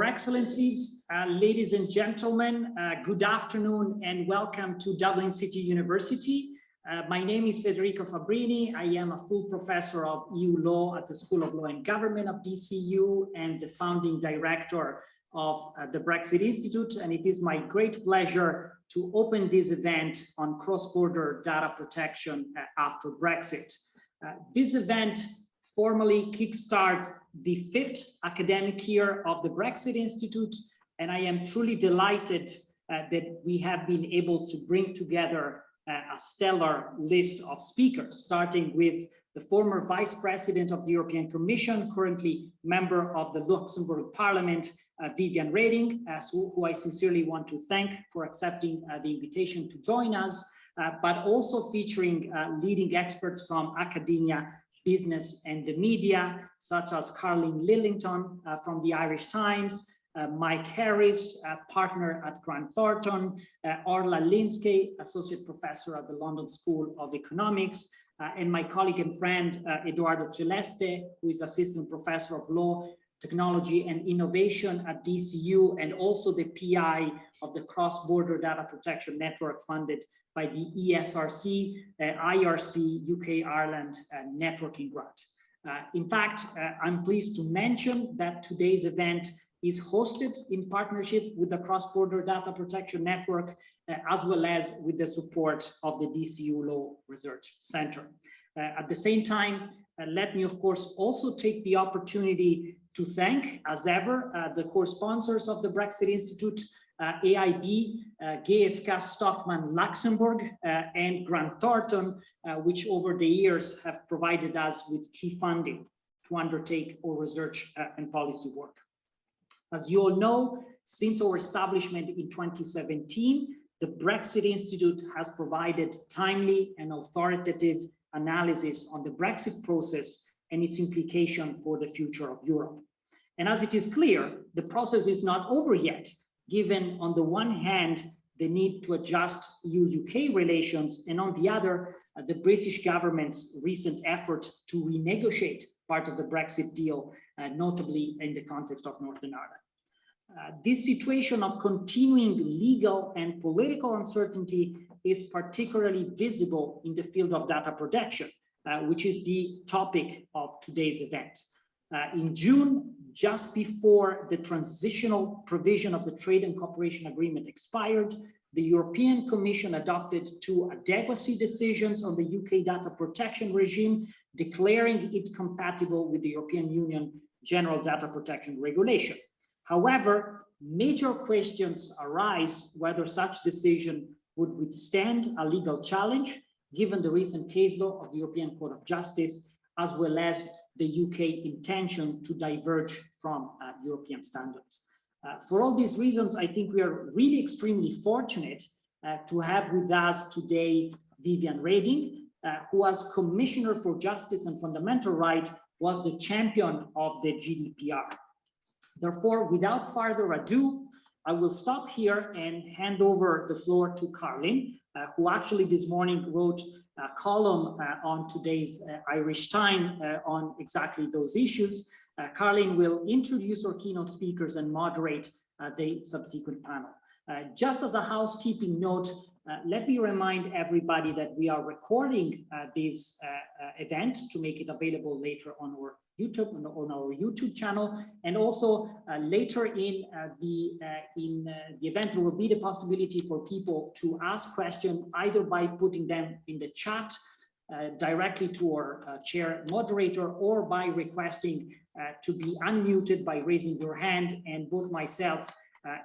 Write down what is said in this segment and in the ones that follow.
Excellencies, ladies and gentlemen, good afternoon and welcome to Dublin City University. My name is Federico Fabbrini. I am a full professor of EU law at the School of Law and Government of DCU and the founding director of the Brexit Institute. And it is my great pleasure to open this event on cross-border data protection after Brexit. This event formally kickstarts the 5th academic year of the Brexit Institute, and I am truly delighted that we have been able to bring together a stellar list of speakers, starting with the former Vice President of the European Commission, currently member of the Luxembourg Parliament, Viviane Reding, who I sincerely want to thank for accepting the invitation to join us, but also featuring leading experts from academia, business and the media, such as Karlin Lillington from the Irish Times, Mike Harris, partner at Thornton, Orla, Lynskey, associate professor at the London School of Economics, and my colleague and friend, Edoardo Celeste, who is assistant professor of law, technology and innovation at DCU, and also the PI of the cross-border data protection network funded by the ESRC, IRC, UK Ireland networking grant. In fact, I'm pleased to mention that today's event is hosted in partnership with the Cross-Border Data Protection Network, as well as with the support of the DCU Law Research Center. At the same time, let me, of course, also take the opportunity to thank, as ever, the core sponsors of the Brexit Institute, AIB, GSK Stockman Luxembourg, and Thornton, which over the years have provided us with key funding to undertake our research and policy work. As you all know, since our establishment in 2017, the Brexit Institute has provided timely and authoritative analysis on the Brexit process and its implication for the future of Europe. And as it is clear, the process is not over yet, given on the one hand, the need to adjust EU-UK relations, and on the other, the British government's recent effort to renegotiate part of the Brexit deal, notably in the context of Northern Ireland. This situation of continuing legal and political uncertainty is particularly visible in the field of data protection, which is the topic of today's event. In June, just before the transitional provision of the Trade and Cooperation Agreement expired, the European Commission adopted 2 adequacy decisions on the UK data protection regime, declaring it compatible with the European Union General Data Protection Regulation. However, major questions arise whether such decision would withstand a legal challenge, given the recent case law of the European Court of Justice, as well as the UK intention to diverge from European standards. For all these reasons, I think we are really extremely fortunate to have with us today Viviane Reding, who as Commissioner for Justice and Fundamental Rights was the champion of the GDPR. Therefore, without further ado, I will stop here and hand over the floor to Karlin, who actually this morning wrote a column on today's Irish Times on exactly those issues. Karlin will introduce our keynote speakers and moderate the subsequent panel. Just as a housekeeping note, let me remind everybody that we are recording this event to make it available later on our YouTube channel, and also later in the event there will be the possibility for people to ask questions either by putting them in the chat directly to our chair moderator, or by requesting to be unmuted by raising your hand, and both myself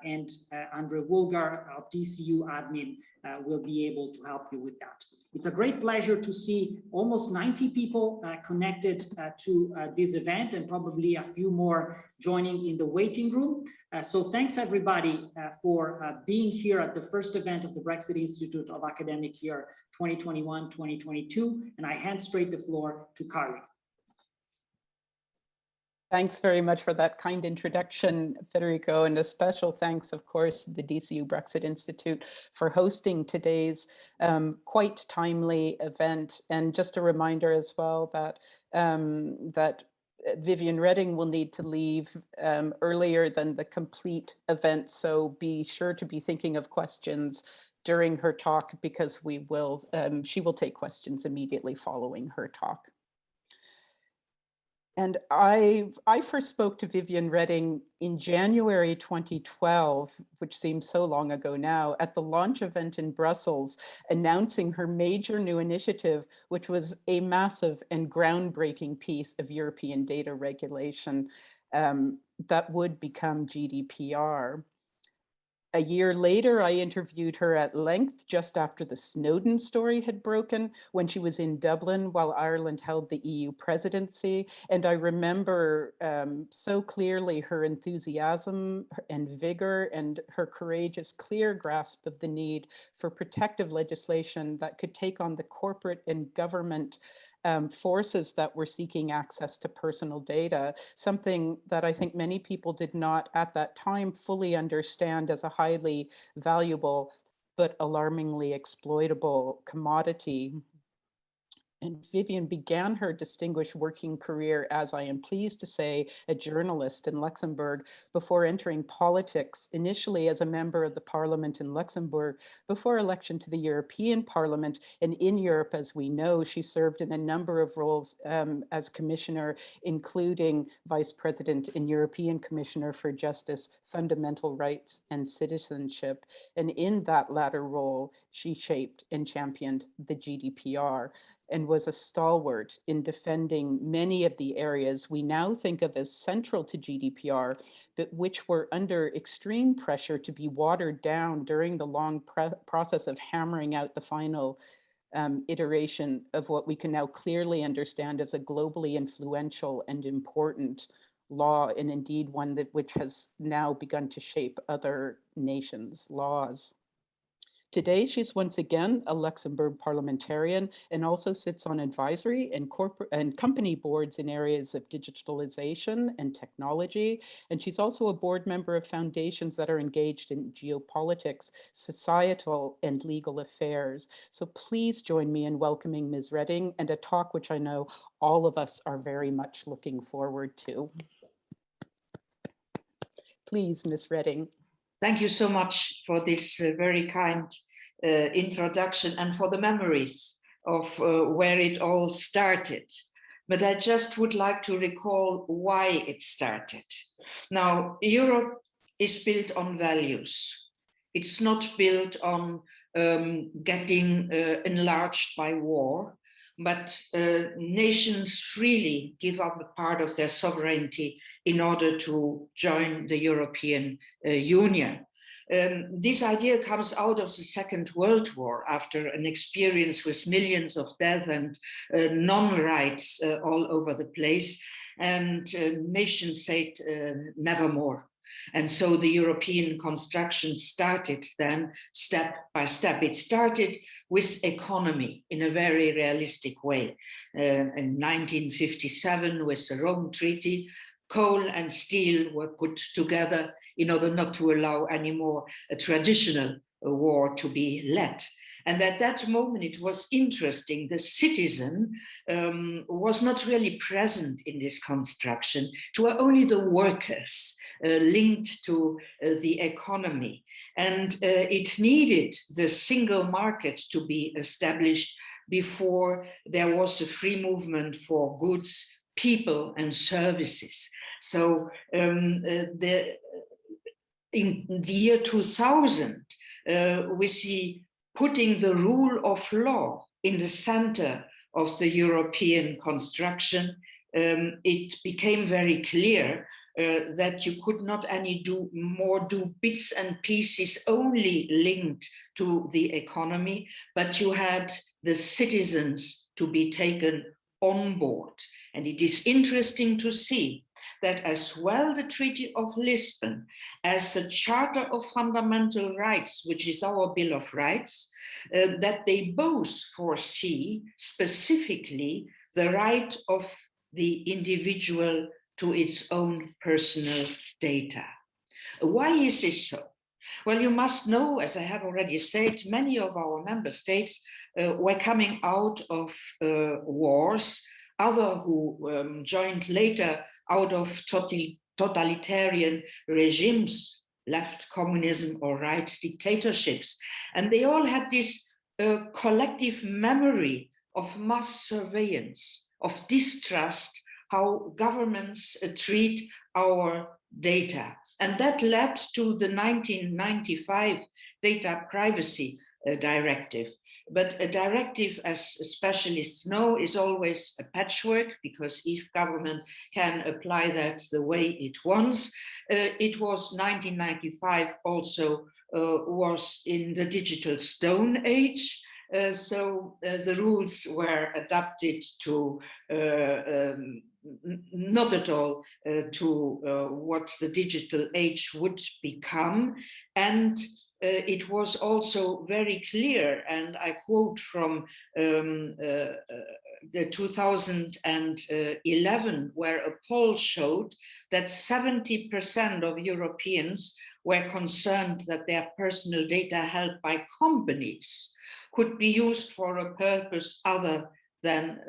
and Andre Wolgar of DCU admin will be able to help you with that. It's a great pleasure to see almost 90 people connected to this event, and probably a few more joining in the waiting room. So thanks everybody for being here at the first event of the Brexit Institute of academic year 2021-2022. And I hand straight the floor to Karlin. Thanks very much for that kind introduction, Federico, and a special thanks, of course, to the DCU Brexit Institute for hosting today's quite timely event. And just a reminder as well that Viviane Reding will need to leave earlier than the complete event, so be sure to be thinking of questions during her talk, because she will take questions immediately following her talk. And I first spoke to Viviane Reding in January 2012, which seems so long ago now, at the launch event in Brussels, announcing her major new initiative, which was a massive and groundbreaking piece of European data regulation that would become GDPR. A year later, I interviewed her at length just after the Snowden story had broken, when she was in Dublin while Ireland held the EU presidency. And I remember so clearly her enthusiasm and vigor and her courageous, clear grasp of the need for protective legislation that could take on the corporate and government forces that were seeking access to personal data, something that I think many people did not at that time fully understand as a highly valuable but alarmingly exploitable commodity. And Viviane began her distinguished working career, as I am pleased to say, a journalist in Luxembourg before entering politics, initially as a member of the parliament in Luxembourg, before election to the European Parliament. And in Europe, as we know, she served in a number of roles as commissioner, including vice president and European Commissioner for Justice, Fundamental Rights and Citizenship. And in that latter role, she shaped and championed the GDPR, and was a stalwart in defending many of the areas we now think of as central to GDPR, but which were under extreme pressure to be watered down during the long process of hammering out the final iteration of what we can now clearly understand as a globally influential and important law, and indeed one which has now begun to shape other nations' laws. Today, she's once again a Luxembourg parliamentarian and also sits on advisory and corporate and company boards in areas of digitalization and technology. And she's also a board member of foundations that are engaged in geopolitics, societal and legal affairs. So please join me in welcoming Ms. Reding, and a talk which I know all of us are very much looking forward to. Please, Ms. Reding. Thank you so much for this very kind introduction and for the memories of where it all started. But I just would like to recall why it started. Now, Europe is built on values. It's not built on getting enlarged by war, but nations freely give up a part of their sovereignty in order to join the European Union. This idea comes out of the Second World War, after an experience with millions of deaths and non-rights all over the place, and nations said nevermore. And so the European construction started then step by step. It started with economy in a very realistic way. In 1957, with the Rome Treaty, coal and steel were put together in order not to allow anymore a traditional war to be led. And at that moment, it was interesting, the citizen was not really present in this construction. It were only the workers linked to the economy. And it needed the single market to be established before there was a free movement for goods, people and services. So in the year 2000, we see putting the rule of law in the center of the European construction, it became very clear that you could not do bits and pieces only linked to the economy, but you had the citizens to be taken on board. And it is interesting to see that as well the Treaty of Lisbon as the Charter of Fundamental Rights, which is our Bill of Rights, that they both foresee specifically the right of the individual to its own personal data. Why is this so? Well, you must know, as I have already said, many of our member states were coming out of wars other who joined later out of totalitarian regimes, left communism or right dictatorships. And they all had this collective memory of mass surveillance, of distrust, how governments treat our data. And that led to the 1995 Data Privacy Directive. But a directive, as specialists know, is always a patchwork, because each government can apply that the way it wants. It was 1995 also was in the digital stone age. So the rules were adapted to not at all to what the digital age would become. And it was also very clear, and I quote from the 2011, where a poll showed that 70% of Europeans were concerned that their personal data held by companies could be used for a purpose other than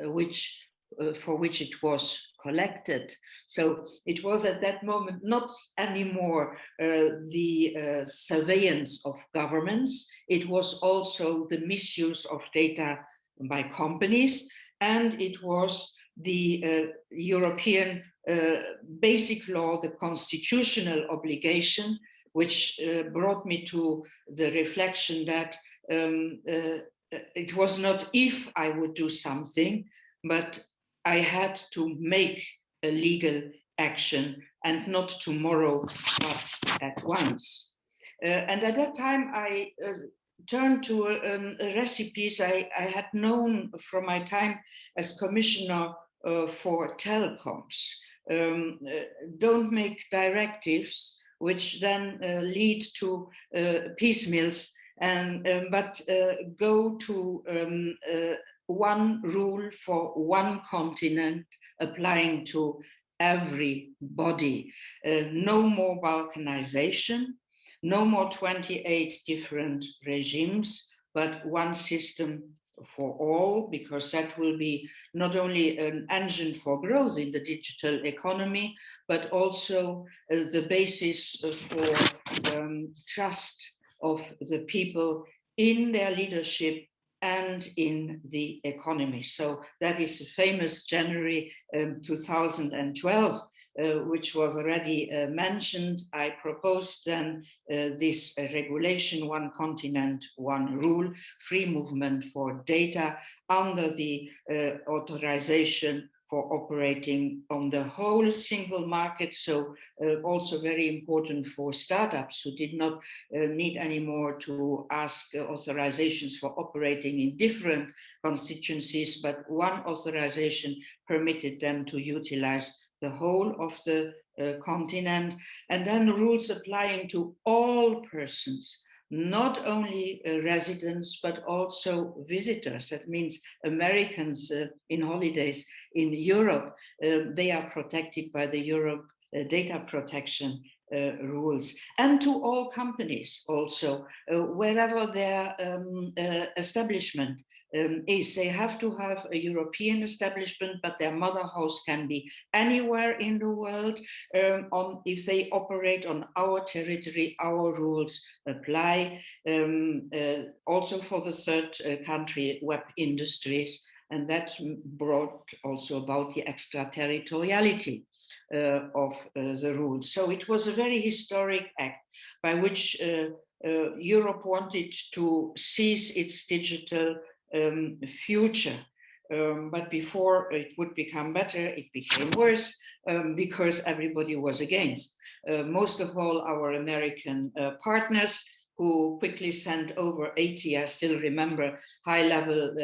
for which it was collected. So it was at that moment not anymore the surveillance of governments, it was also the misuse of data by companies, and it was the European basic law, the constitutional obligation, which brought me to the reflection that it was not if I would do something, but I had to make a legal action, and not tomorrow, but at once. And at that time, I turned to recipes I had known from my time as commissioner for telecoms. Don't make directives which then lead to piecemeals, but go to one rule for one continent, applying to everybody. No more balkanization, no more 28 different regimes, but one system for all, because that will be not only an engine for growth in the digital economy, but also the basis for trust of the people in their leadership and in the economy. So that is the famous January 2012, which was already mentioned. I proposed then this regulation, one continent, one rule, free movement for data under the authorization for operating on the whole single market. So also very important for startups who did not need anymore to ask authorizations for operating in different constituencies, but one authorization permitted them to utilize the whole of the continent. And then rules applying to all persons, not only residents, but also visitors. That means Americans in holidays in Europe, they are protected by the Europe data protection rules. And to all companies also, wherever their establishment is. They have to have a European establishment, but their mother house can be anywhere in the world. If they operate on our territory, our rules apply. Also for the third country web industries, and that brought also about the extraterritoriality of the rules. So it was a very historic act by which Europe wanted to seize its digital future. But before it would become better, it became worse because everybody was against. Most of all, our American partners, who quickly sent over 80, I still remember, high-level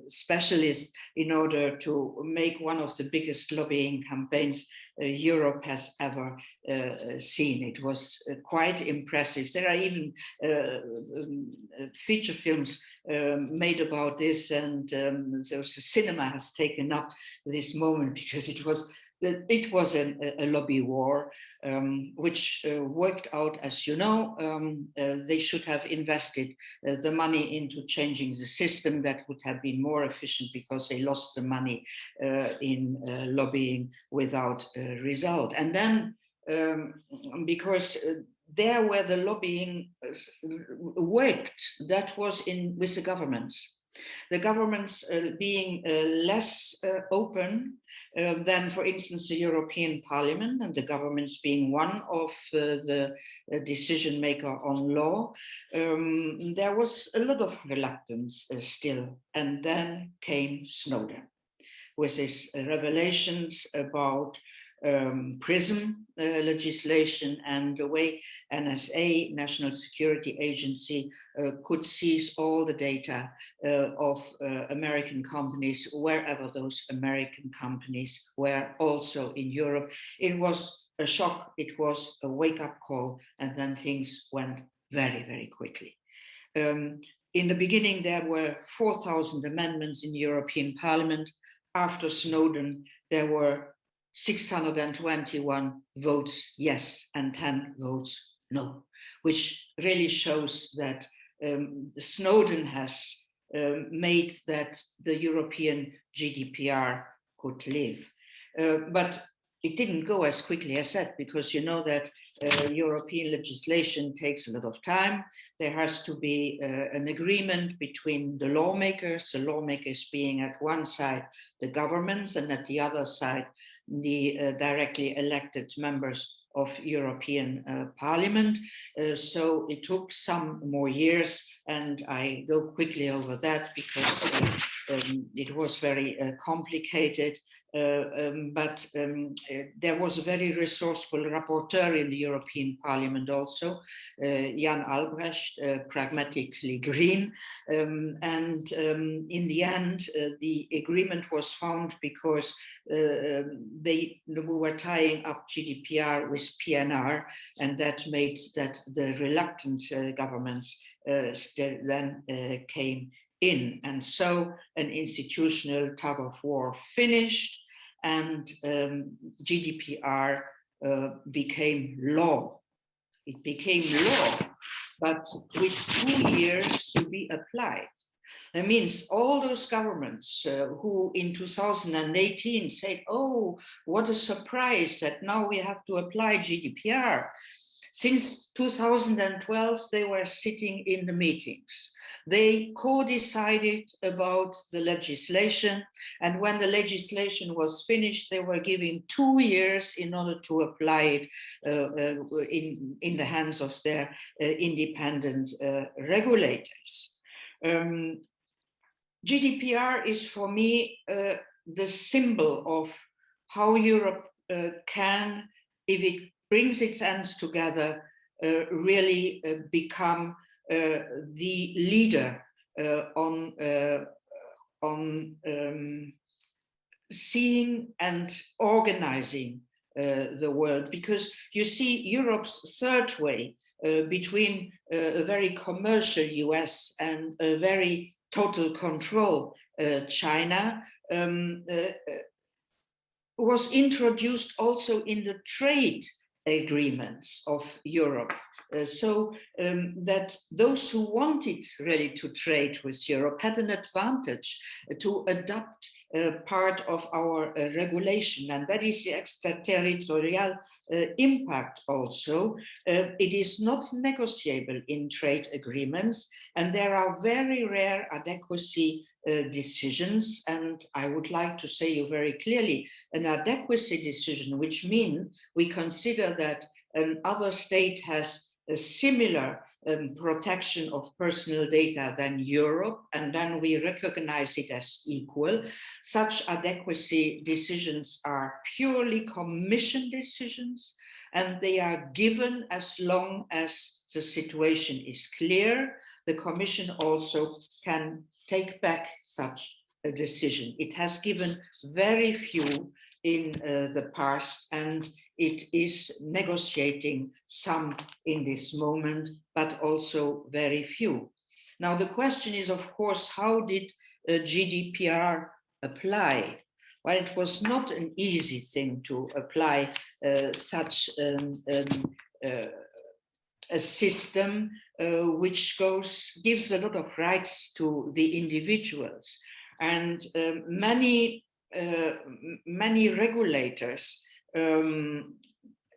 specialists in order to make one of the biggest lobbying campaigns Europe has ever seen. It was quite impressive. There are even feature films made about this, and the cinema has taken up this moment because it was it was a lobby war, which worked out, as you know. They should have invested the money into changing the system. That would have been more efficient, because they lost the money in lobbying without result. And then because there where the lobbying worked, that was with the governments. The governments being less open than, for instance, the European Parliament, and the governments being one of the decision maker on law, there was a lot of reluctance still. And then came Snowden with his revelations about PRISM legislation and the way NSA, National Security Agency, could seize all the data of American companies, wherever those American companies were, also in Europe. It was a shock, it was a wake-up call, and then things went very, very quickly. In the beginning, there were 4,000 amendments in the European Parliament. After Snowden, there were 621 votes yes and 10 votes no, which really shows that Snowden has made that the European GDPR could live. But it didn't go as quickly as that, because you know that European legislation takes a lot of time. There has to be an agreement between the lawmakers being at one side the governments, and at the other side the directly elected members of European Parliament. So it took some more years, and I go quickly over that because it was very complicated. But there was a very resourceful rapporteur in the European Parliament also, Jan Albrecht, pragmatically green. And in the end, the agreement was found because we were tying up GDPR with PNR, and that made that the reluctant governments then came in. And so an institutional tug of war finished, and GDPR became law. It became law, but with 2 years to be applied. That means all those governments who in 2018 said, oh, what a surprise that now we have to apply GDPR. Since 2012, they were sitting in the meetings. They co-decided about the legislation, and when the legislation was finished, they were given 2 years in order to apply it in the hands of their independent regulators. GDPR is for me the symbol of how Europe can, if it brings its hands together, really become the leader on seeing and organizing the world. Because you see, Europe's third way between a very commercial US and a very total control China was introduced also in the trade agreements of Europe. So that those who wanted really to trade with Europe had an advantage to adopt part of our regulation, and that is the extraterritorial impact also. It is not negotiable in trade agreements, and there are very rare adequacy decisions, and I would like to say you very clearly, an adequacy decision, which means we consider that another state has a similar protection of personal data than Europe, and then we recognize it as equal. Such adequacy decisions are purely Commission decisions, and they are given as long as the situation is clear. The Commission also can take back such a decision. It has given very few in the past, and it is negotiating some in this moment, but also very few. Now, the question is, of course, how did GDPR apply? Well, it was not an easy thing to apply such a system which gives a lot of rights to the individuals, and many regulators in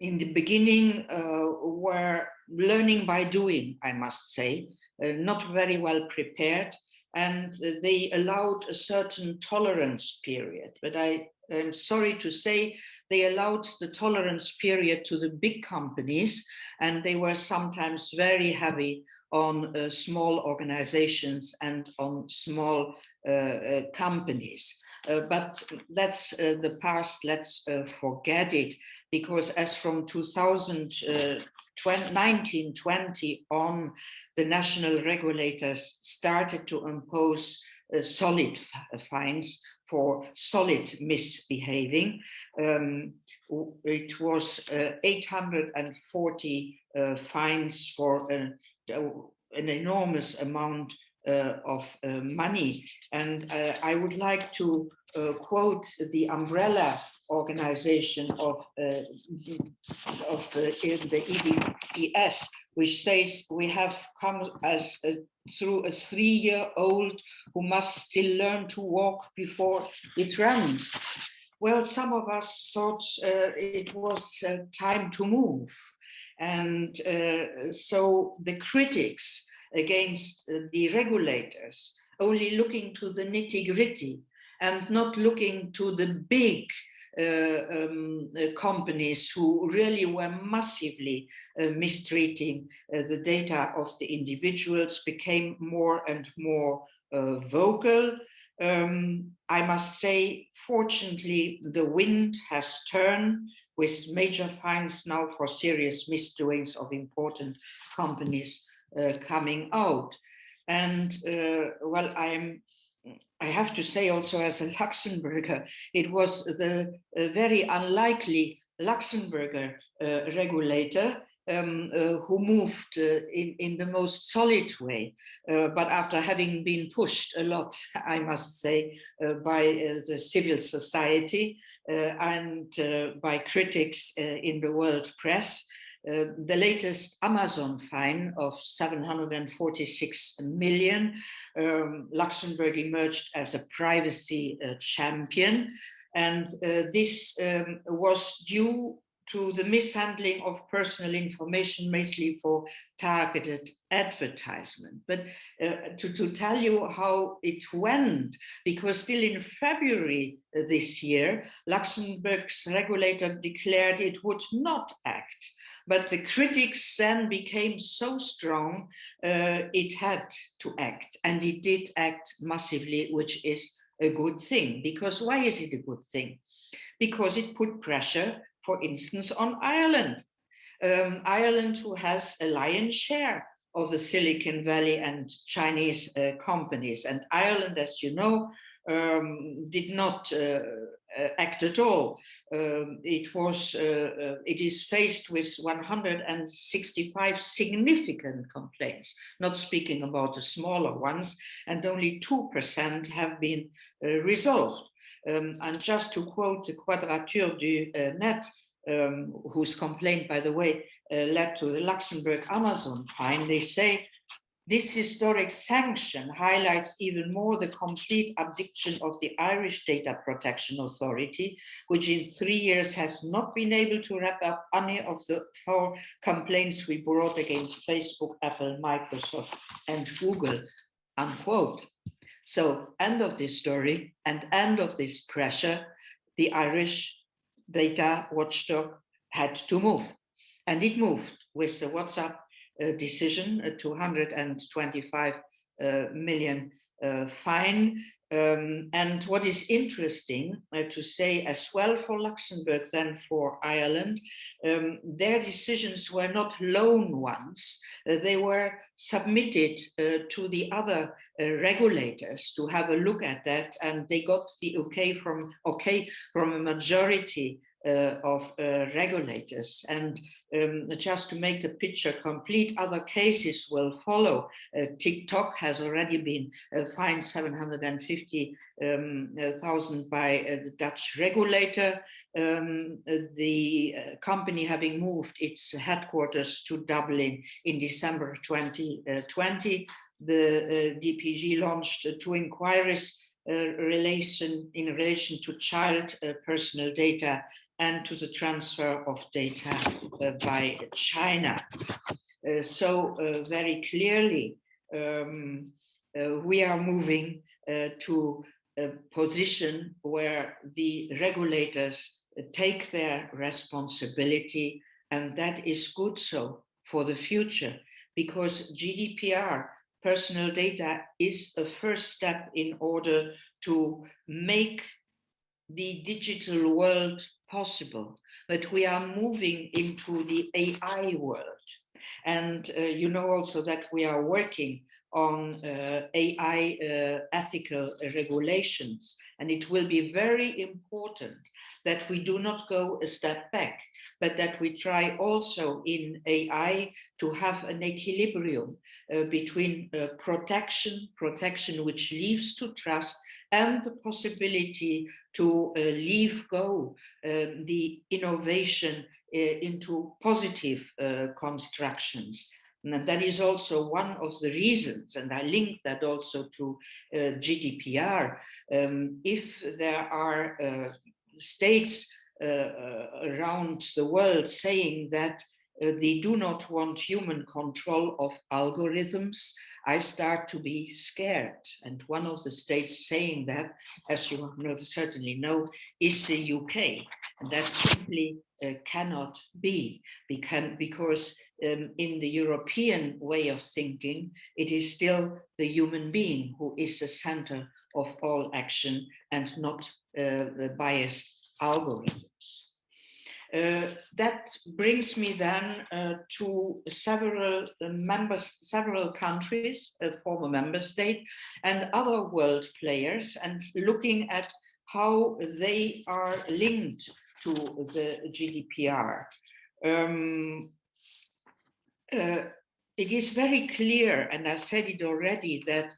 the beginning were learning by doing, I must say, not very well prepared, and they allowed a certain tolerance period. But I am sorry to say they allowed the tolerance period to the big companies, and they were sometimes very heavy on small organizations and on small companies. But that's the past, let's forget it, because as from 1920 on, the national regulators started to impose solid fines for solid misbehaving. It was 840 fines for an enormous amount of money. And I would like to quote the umbrella organization of the EDPS, which says we have come as through a 3-year-old who must still learn to walk before it runs. Well, some of us thought it was time to move. And so the critics against the regulators, only looking to the nitty-gritty and not looking to the big companies who really were massively mistreating the data of the individuals, became more and more vocal. I must say, fortunately, the wind has turned, with major fines now for serious misdoings of important companies coming out. And well, I have to say also, as a Luxembourger, it was the very unlikely Luxembourger regulator who moved in the most solid way, but after having been pushed a lot, I must say, by the civil society and by critics in the world press. The latest Amazon fine of 746 million, Luxembourg emerged as a privacy champion, and this was due to the mishandling of personal information, mainly for targeted advertisement. But to tell you how it went, because still in February this year, Luxembourg's regulator declared it would not act. But the critics then became so strong, it had to act, and it did act massively, which is a good thing. Because why is it a good thing? Because it put pressure, for instance, on Ireland. Ireland, who has a lion's share of the Silicon Valley and Chinese companies. And Ireland, as you know, did not act at all. It is faced with 165 significant complaints, not speaking about the smaller ones, and only 2% have been resolved. And just to quote the Quadrature du Net, whose complaint, by the way, led to the Luxembourg Amazon fine, they say, this historic sanction highlights even more the complete abdication of the Irish Data Protection Authority, which in 3 years has not been able to wrap up any of the 4 complaints we brought against Facebook, Apple, Microsoft, and Google, unquote. So, end of this story and end of this pressure, the Irish data watchdog had to move. And it moved with the WhatsApp decision, a 225 million fine. And what is interesting to say as well for Luxembourg than for Ireland, their decisions were not lone ones. They were submitted to the other regulators to have a look at that, and they got the okay from a majority of regulators. And just to make the picture complete, other cases will follow. TikTok has already been fined 750,000 by the Dutch regulator. The company having moved its headquarters to Dublin in December 2020, the DPG launched 2 inquiries in relation to child personal data and to the transfer of data by China. So very clearly, we are moving to a position where the regulators take their responsibility, and that is good so for the future, because GDPR, personal data, is a first step in order to make the digital world possible. But we are moving into the AI world. And you know also that we are working on AI ethical regulations. And it will be very important that we do not go a step back, but that we try also in AI to have an equilibrium between protection which leads to trust, and the possibility to leave go the innovation into positive constructions. And that is also one of the reasons, and I link that also to GDPR. If there are states around the world saying that they do not want human control of algorithms, I start to be scared. And one of the states saying that, as you certainly know, is the UK. And that simply cannot be, because in the European way of thinking, it is still the human being who is the center of all action, and not the biased algorithms. That brings me then to several countries, former member states, and other world players, and looking at how they are linked to the GDPR. It is very clear, and I said it already, that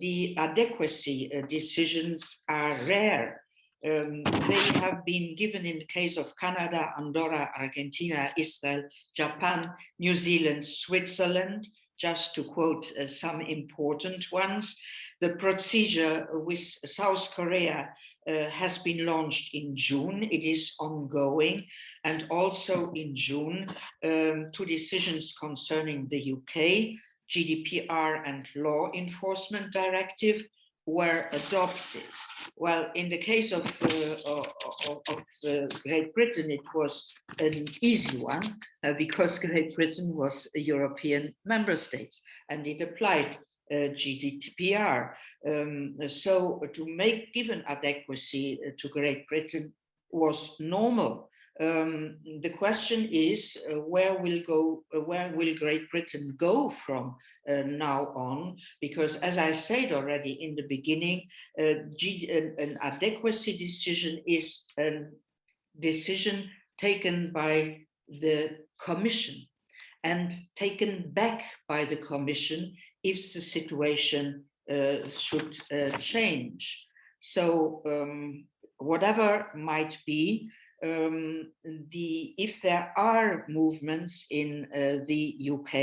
the adequacy decisions are rare. They have been given in the case of Canada, Andorra, Argentina, Israel, Japan, New Zealand, Switzerland, just to quote some important ones. The procedure with South Korea has been launched in June. It is ongoing. And also in June, 2 decisions concerning the UK, GDPR and Law Enforcement Directive, were adopted. Well, in the case of Great Britain, it was an easy one because Great Britain was a European member state and it applied GDPR. So to give an adequacy to Great Britain was normal. The question is, where will Great Britain go from now on? Because, as I said already in the beginning, an adequacy decision is a decision taken by the Commission and taken back by the Commission if the situation should change. So whatever might be, if there are movements in the UK,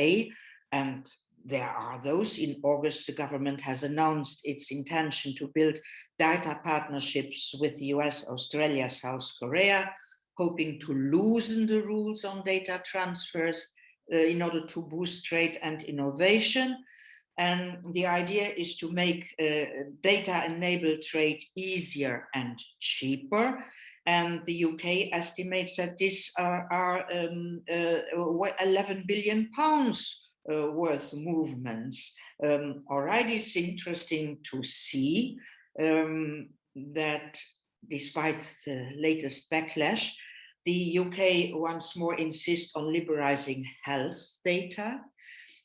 and there are those, in August the government has announced its intention to build data partnerships with the US, Australia, South Korea, hoping to loosen the rules on data transfers in order to boost trade and innovation. And the idea is to make data-enabled trade easier and cheaper. And the UK estimates that these are 11 billion pounds worth movements. All right, it's interesting to see that despite the latest backlash, the UK once more insists on liberalizing health data,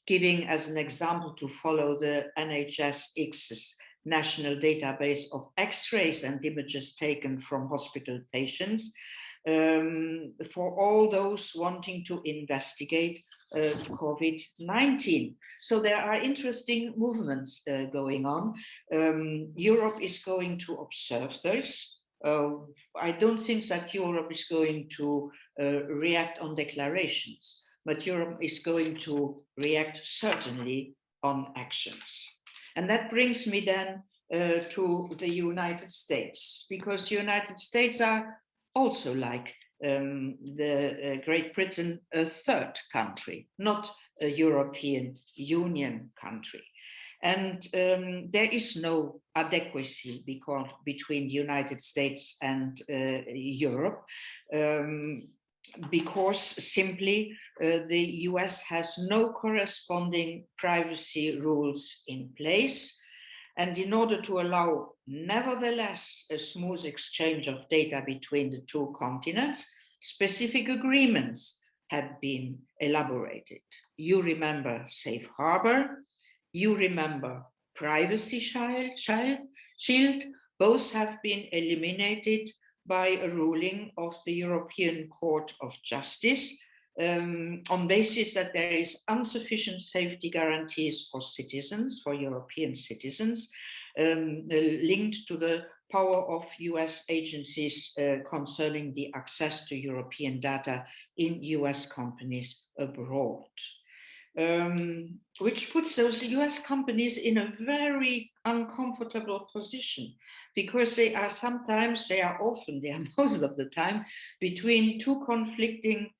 giving as an example to follow the NHS-X's national database of X-rays and images taken from hospital patients. for all those wanting to investigate COVID-19. So there are interesting movements going on. Europe is going to observe those. I don't think that Europe is going to react on declarations, but Europe is going to react certainly on actions. And that brings me then to the United States, because the United States are also like Great Britain, a third country, not a European Union country. And there is no adequacy between the United States and Europe, because simply the US has no corresponding privacy rules in place. And in order to allow, nevertheless, a smooth exchange of data between the two continents, specific agreements have been elaborated. You remember Safe Harbor, you remember Privacy Shield, both have been eliminated by a ruling of the European Court of Justice on basis that there is insufficient safety guarantees for citizens, for European citizens, linked to the power of US agencies concerning the access to European data in US companies abroad. Which puts those US companies in a very uncomfortable position, because they are most of the time, between two conflicting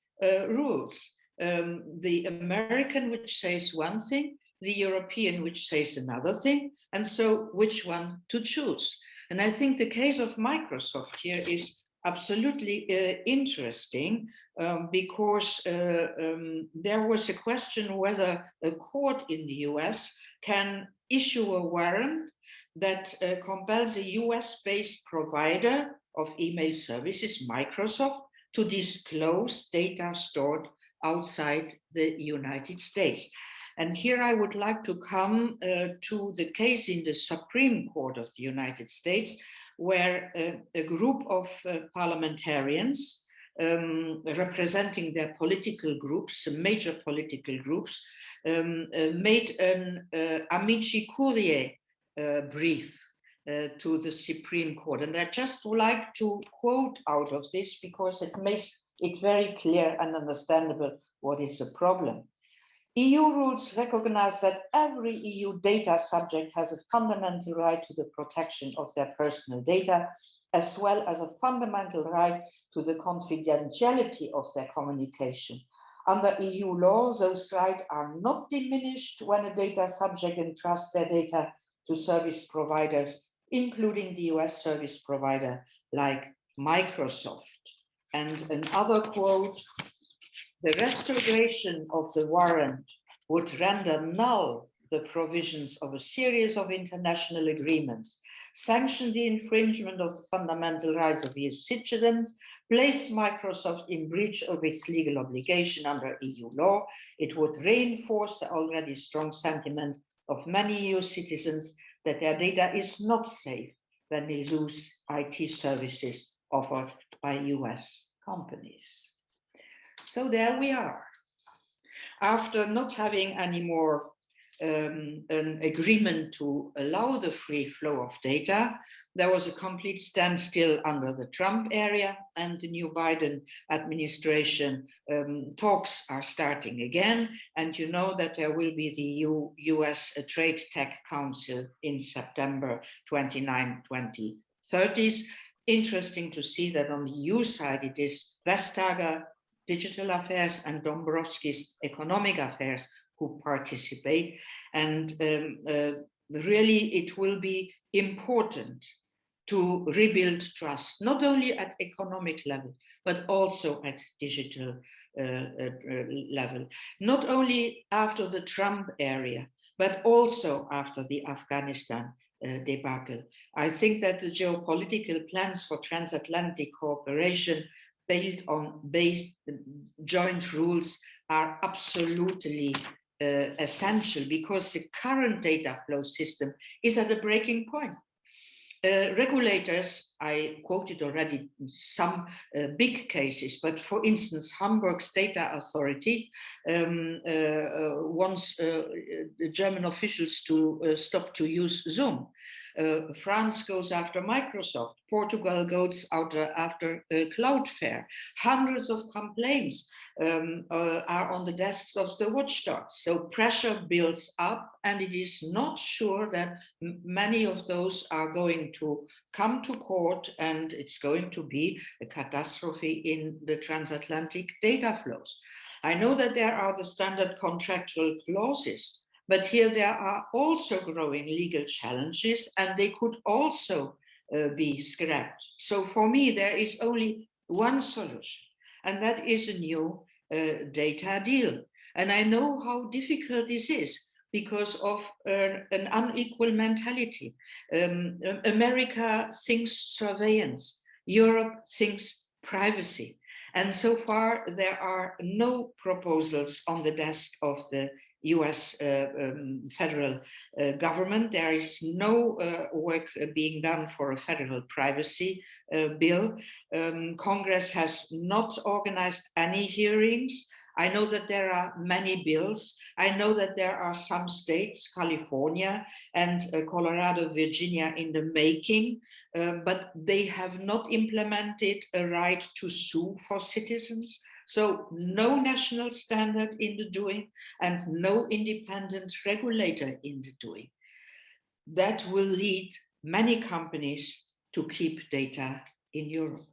rules. The American, which says one thing, the European, which says another thing, and so which one to choose? And I think the case of Microsoft here is absolutely interesting, because there was a question whether a court in the US can issue a warrant that compels a US-based provider of email services, Microsoft, to disclose data stored outside the United States. And here I would like to come to the case in the Supreme Court of the United States, where a group of parliamentarians representing their political groups, major political groups, made an amici curiae brief to the Supreme Court. And I just would like to quote out of this, because it makes it very clear and understandable what is the problem. EU rules recognize that every EU data subject has a fundamental right to the protection of their personal data, as well as a fundamental right to the confidentiality of their communication. Under EU law, those rights are not diminished when a data subject entrusts their data to service providers, including the US service provider like Microsoft. And another quote, the restoration of the warrant would render null the provisions of a series of international agreements, sanction the infringement of the fundamental rights of EU citizens, place Microsoft in breach of its legal obligation under EU law. It would reinforce the already strong sentiment of many EU citizens that their data is not safe when they lose IT services offered by US companies. So there we are. After not having any more an agreement to allow the free flow of data, there was a complete standstill under the Trump era, and the new Biden administration talks are starting again. And you know that there will be the US Trade Tech Council in September 29, 2030. Interesting to see that on the EU side, it is Vestager, Digital Affairs, and Dombrovskis, Economic Affairs, who participate. And really, it will be important to rebuild trust, not only at economic level, but also at digital level. Not only after the Trump era, but also after the Afghanistan debacle. I think that the geopolitical plans for transatlantic cooperation built on joint rules are absolutely essential, because the current data flow system is at a breaking point. Regulators I quoted already some big cases, but for instance, Hamburg's data authority wants the German officials to stop to use Zoom. France goes after Microsoft. Portugal goes after Cloudflare. Hundreds of complaints are on the desks of the watchdogs. So pressure builds up, and it is not sure that many of those are going to come to court, and it's going to be a catastrophe in the transatlantic data flows. I know that there are the standard contractual clauses, but here there are also growing legal challenges, and they could also be scrapped. So for me, there is only one solution, and that is a new data deal. And I know how difficult this is because of an unequal mentality. America thinks surveillance, Europe thinks privacy. And so far, there are no proposals on the desk of the US federal government. There is no work being done for a federal privacy bill. Congress has not organized any hearings. I know that there are many bills. I know that there are some states, California and Colorado, Virginia, in the making, but they have not implemented a right to sue for citizens. So no national standard in the doing and no independent regulator in the doing. That will lead many companies to keep data in Europe,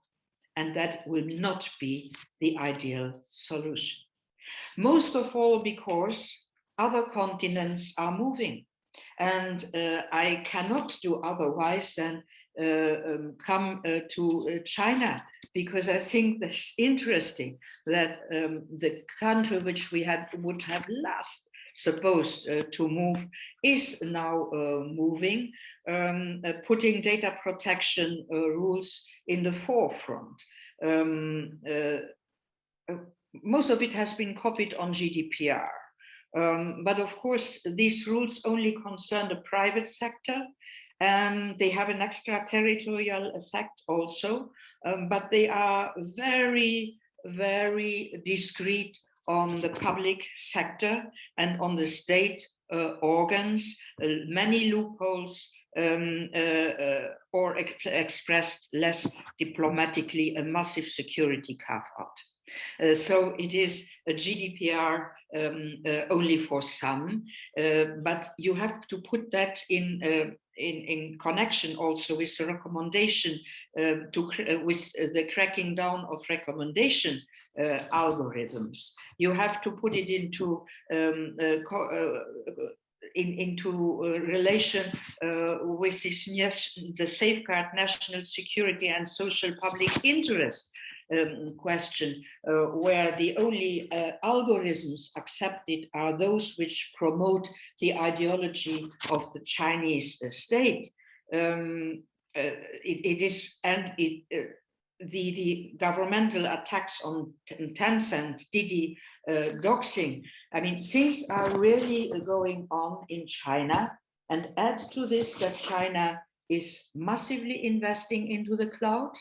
and that will not be the ideal solution. Most of all because other continents are moving, and I cannot do otherwise than come to China, because I think that's interesting that the country which we would have last supposed to move is now moving, putting data protection rules in the forefront. Most of it has been copied on GDPR. But of course, these rules only concern the private sector. They have an extraterritorial effect also, but they are very, very discreet on the public sector and on the state organs, many loopholes, or expressed less diplomatically, a massive security carve-out. So it is a GDPR only for some, but you have to put that in connection also with the recommendation with the cracking down of recommendation algorithms. You have to put it into relation with this, the safeguard national security and social public interest question, where the only algorithms accepted are those which promote the ideology of the Chinese state. The governmental attacks on Tencent, Didi, doxing. I mean, things are really going on in China, and add to this that China is massively investing into the cloud,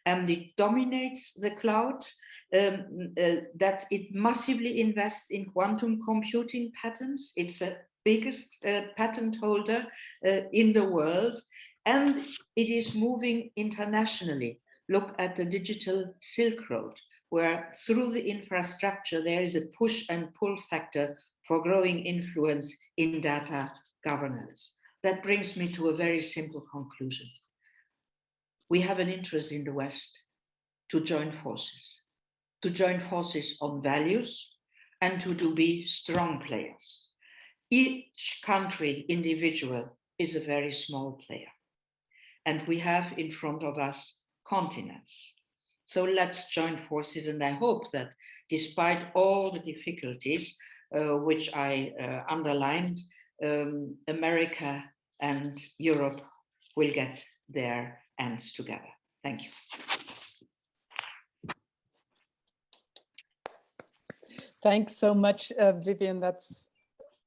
and it dominates the cloud, that it massively invests in quantum computing patents. It's the biggest patent holder in the world, and it is moving internationally. Look at the digital Silk Road, where through the infrastructure, there is a push and pull factor for growing influence in data governance. That brings me to a very simple conclusion. We have an interest in the West to join forces on values, and to be strong players. Each country, individual, is a very small player. And we have in front of us continents. So let's join forces, and I hope that despite all the difficulties which I underlined, America and Europe will get their ends together. Thank you. Thanks so much, Viviane. That's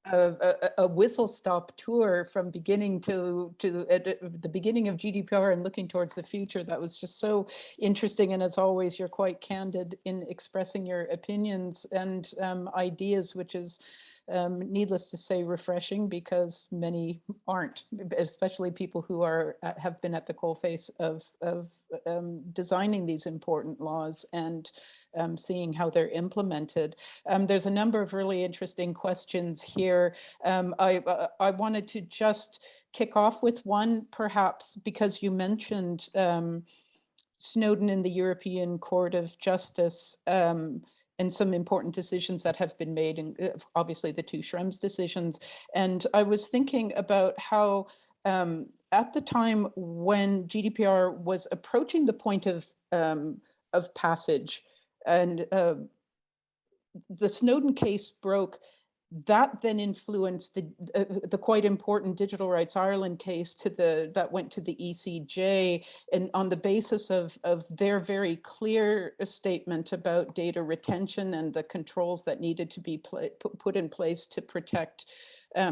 a whistle-stop tour from beginning to the beginning of GDPR and looking towards the future. That was just so interesting. And as always, you're quite candid in expressing your opinions and ideas, which is needless to say refreshing, because many aren't, especially people who are have been at the coalface of designing these important laws and seeing how they're implemented. There's a number of really interesting questions here. I wanted to just kick off with one, perhaps, because you mentioned Snowden in the European Court of Justice, and some important decisions that have been made, and obviously the two Schrems decisions. And I was thinking about how at the time when GDPR was approaching the point of passage, and the Snowden case broke, that then influenced the quite important Digital Rights Ireland case that went to the ECJ, and on the basis of their very clear statement about data retention and the controls that needed to be put in place to protect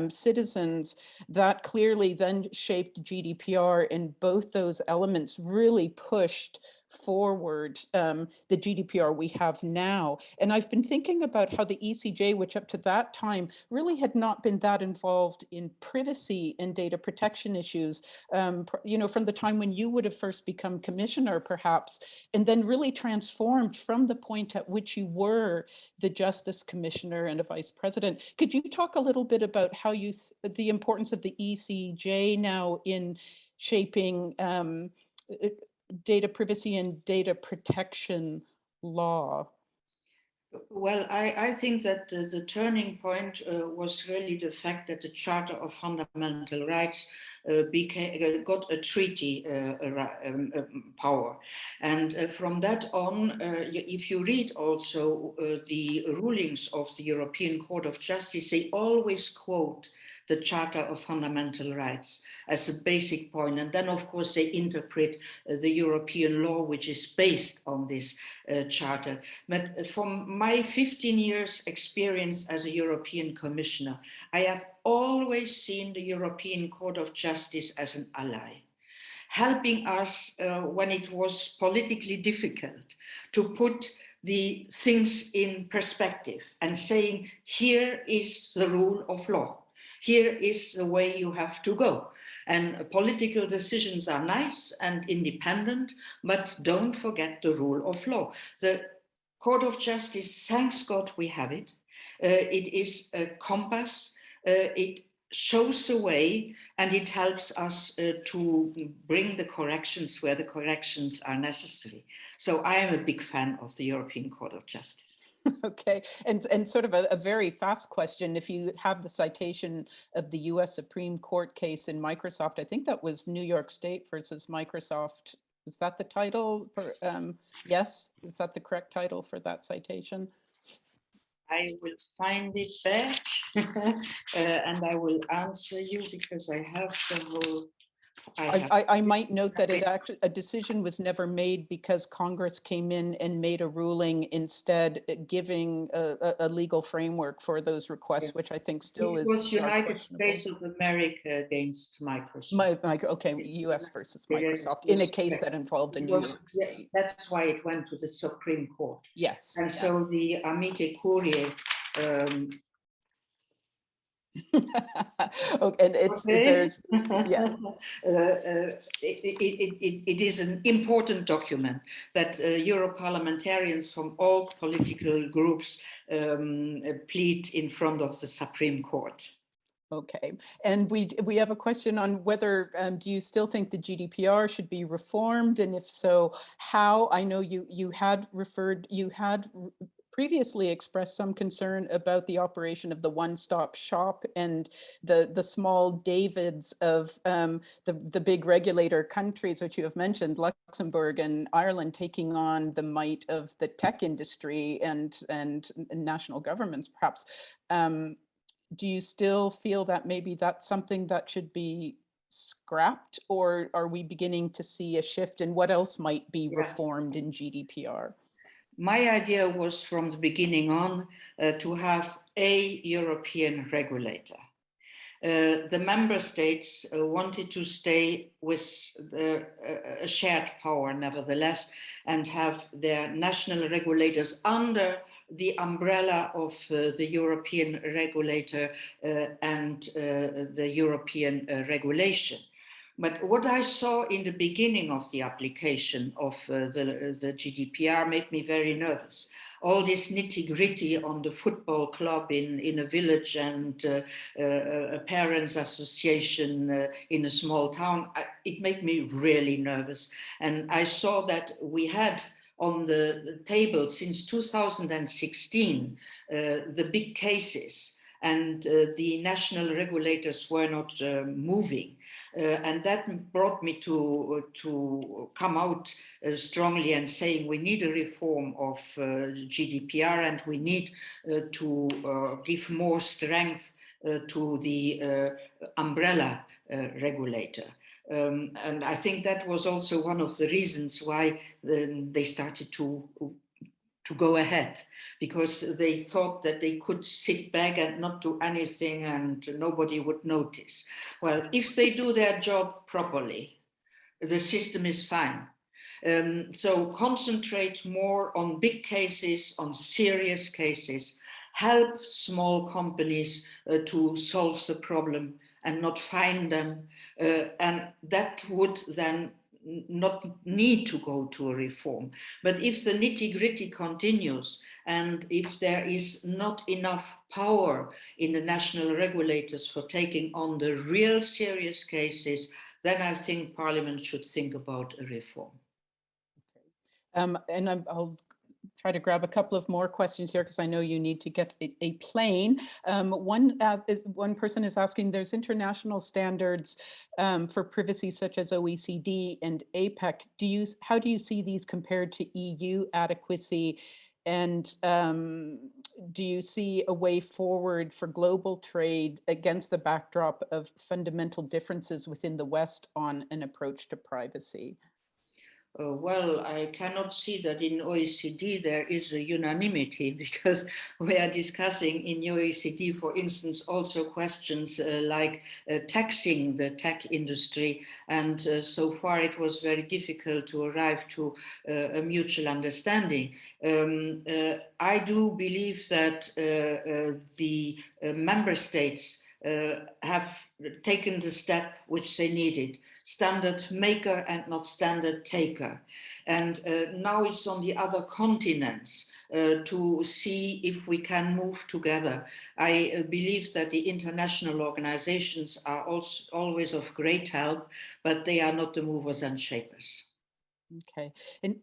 citizens, that clearly then shaped GDPR, and both those elements really pushed forward the GDPR we have now. And I've been thinking about how the ECJ, which up to that time really had not been that involved in privacy and data protection issues, you know, from the time when you would have first become commissioner, perhaps, and then really transformed from the point at which you were the Justice Commissioner and a Vice President. Could you talk a little bit about how you, the importance of the ECJ now in shaping data privacy and data protection law? Well, I think that the turning point was really the fact that the Charter of Fundamental Rights got a treaty power. And from that on, if you read also the rulings of the European Court of Justice, they always quote the Charter of Fundamental Rights as a basic point. And then, of course, they interpret the European law, which is based on this Charter. But from my 15 years experience as a European Commissioner, I have always seen the European Court of Justice as an ally, helping us when it was politically difficult to put the things in perspective and saying, here is the rule of law. Here is the way you have to go. And political decisions are nice and independent, but don't forget the rule of law. The Court of Justice, thanks God we have it. It is a compass. It shows the way, and it helps us to bring the corrections where the corrections are necessary. So I am a big fan of the European Court of Justice. Okay, and sort of a very fast question. If you have the citation of the US Supreme Court case in Microsoft, I think that was New York State versus Microsoft. Is that the title for, yes, is that the correct title for that citation? I will find it there and I will answer you because I have the whole. I might note that it actually, a decision was never made because Congress came in and made a ruling, instead giving a legal framework for those requests, which I think still is. It was United States of America against Microsoft. Okay, US versus Microsoft, in a case that involved a New York State. That's why it went to the Supreme Court. Yes. And so the amicus curiae. Okay, and it's there's yeah. It is an important document that Europarlamentarians from all political groups plead in front of the Supreme Court. Okay, and we have a question on whether do you still think the GDPR should be reformed, and if so, how? I know you had previously expressed some concern about the operation of the one-stop shop and the small Davids of the big regulator countries, which you have mentioned, Luxembourg and Ireland, taking on the might of the tech industry and national governments, perhaps. Do you still feel that maybe that's something that should be scrapped, or are we beginning to see a shift in what else might be reformed in GDPR? My idea was from the beginning on to have a European regulator. The member states wanted to stay with a shared power, nevertheless, and have their national regulators under the umbrella of the European regulator and the European regulation. But what I saw in the beginning of the application of the GDPR made me very nervous. All this nitty-gritty on the football club in a village and a parents' association in a small town, it made me really nervous. And I saw that we had on the table since 2016 the big cases, and the national regulators were not moving. And that brought me to come out strongly and saying we need a reform of GDPR, and we need to give more strength to the umbrella regulator. And I think that was also one of the reasons why they started to go ahead, because they thought that they could sit back and not do anything and nobody would notice. Well, if they do their job properly, the system is fine. So concentrate more on big cases, on serious cases, help small companies to solve the problem and not fine them. And that would then not need to go to a reform. But if the nitty-gritty continues and if there is not enough power in the national regulators for taking on the real serious cases, then I think Parliament should think about a reform. Okay. And I'll try to grab a couple of more questions here because I know you need to get a plane. One person is asking, there's international standards for privacy such as OECD and APEC. How do you see these compared to EU adequacy? And do you see a way forward for global trade against the backdrop of fundamental differences within the West on an approach to privacy? Well, I cannot see that in OECD there is a unanimity, because we are discussing in OECD, for instance, also questions like taxing the tech industry. And so far it was very difficult to arrive to a mutual understanding. I do believe that the member states have taken the step which they needed. Standard maker and not standard taker. And now it's on the other continents to see if we can move together. I believe that the international organizations are also always of great help, but they are not the movers and shakers. Okay, and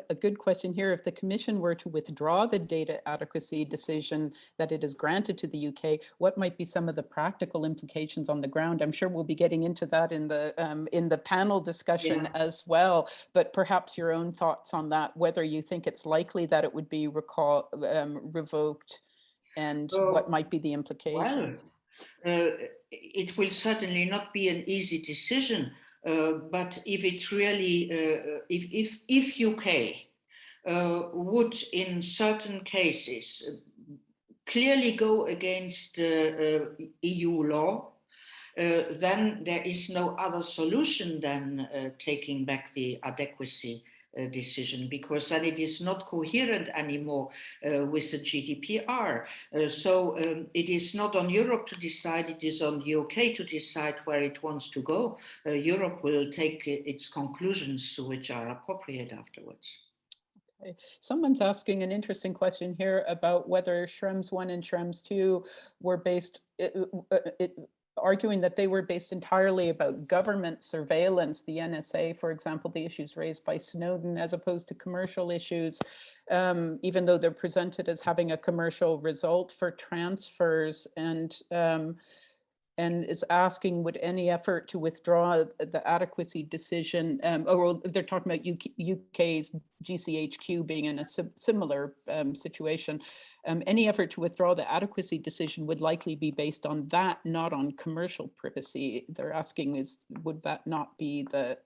a good question here. If the Commission were to withdraw the data adequacy decision that it has granted to the UK, what might be some of the practical implications on the ground? I'm sure we'll be getting into that in the panel discussion as well, but perhaps your own thoughts on that, whether you think it's likely that it would be revoked, and what might be the implications? Well, it will certainly not be an easy decision. But if it really, if UK would in certain cases clearly go against EU law, then there is no other solution than taking back the adequacy decision, because then it is not coherent anymore with the GDPR. So it is not on Europe to decide, it is on the UK to decide where it wants to go. Europe will take its conclusions which are appropriate afterwards. Okay. Someone's asking an interesting question here about whether Schrems 1 and Schrems 2 were based, arguing that they were based entirely about government surveillance, the NSA, for example, the issues raised by Snowden, as opposed to commercial issues, even though they're presented as having a commercial result for transfers, and is asking, would any effort to withdraw the adequacy decision, or they're talking about UK's GCHQ being in a similar situation, any effort to withdraw the adequacy decision would likely be based on that, not on commercial privacy. They're asking, would that not be the...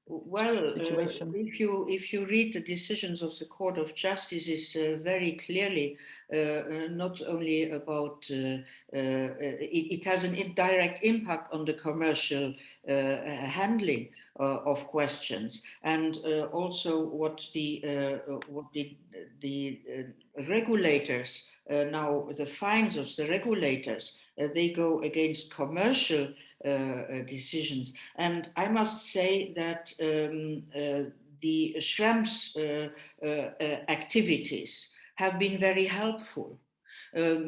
Well, situation. if you read the decisions of the Court of Justice, is very clearly not only about it has an indirect impact on the commercial handling of questions, and also what the regulators now, the fines of the regulators, they go against commercial decisions. And I must say that the Schrems activities have been very helpful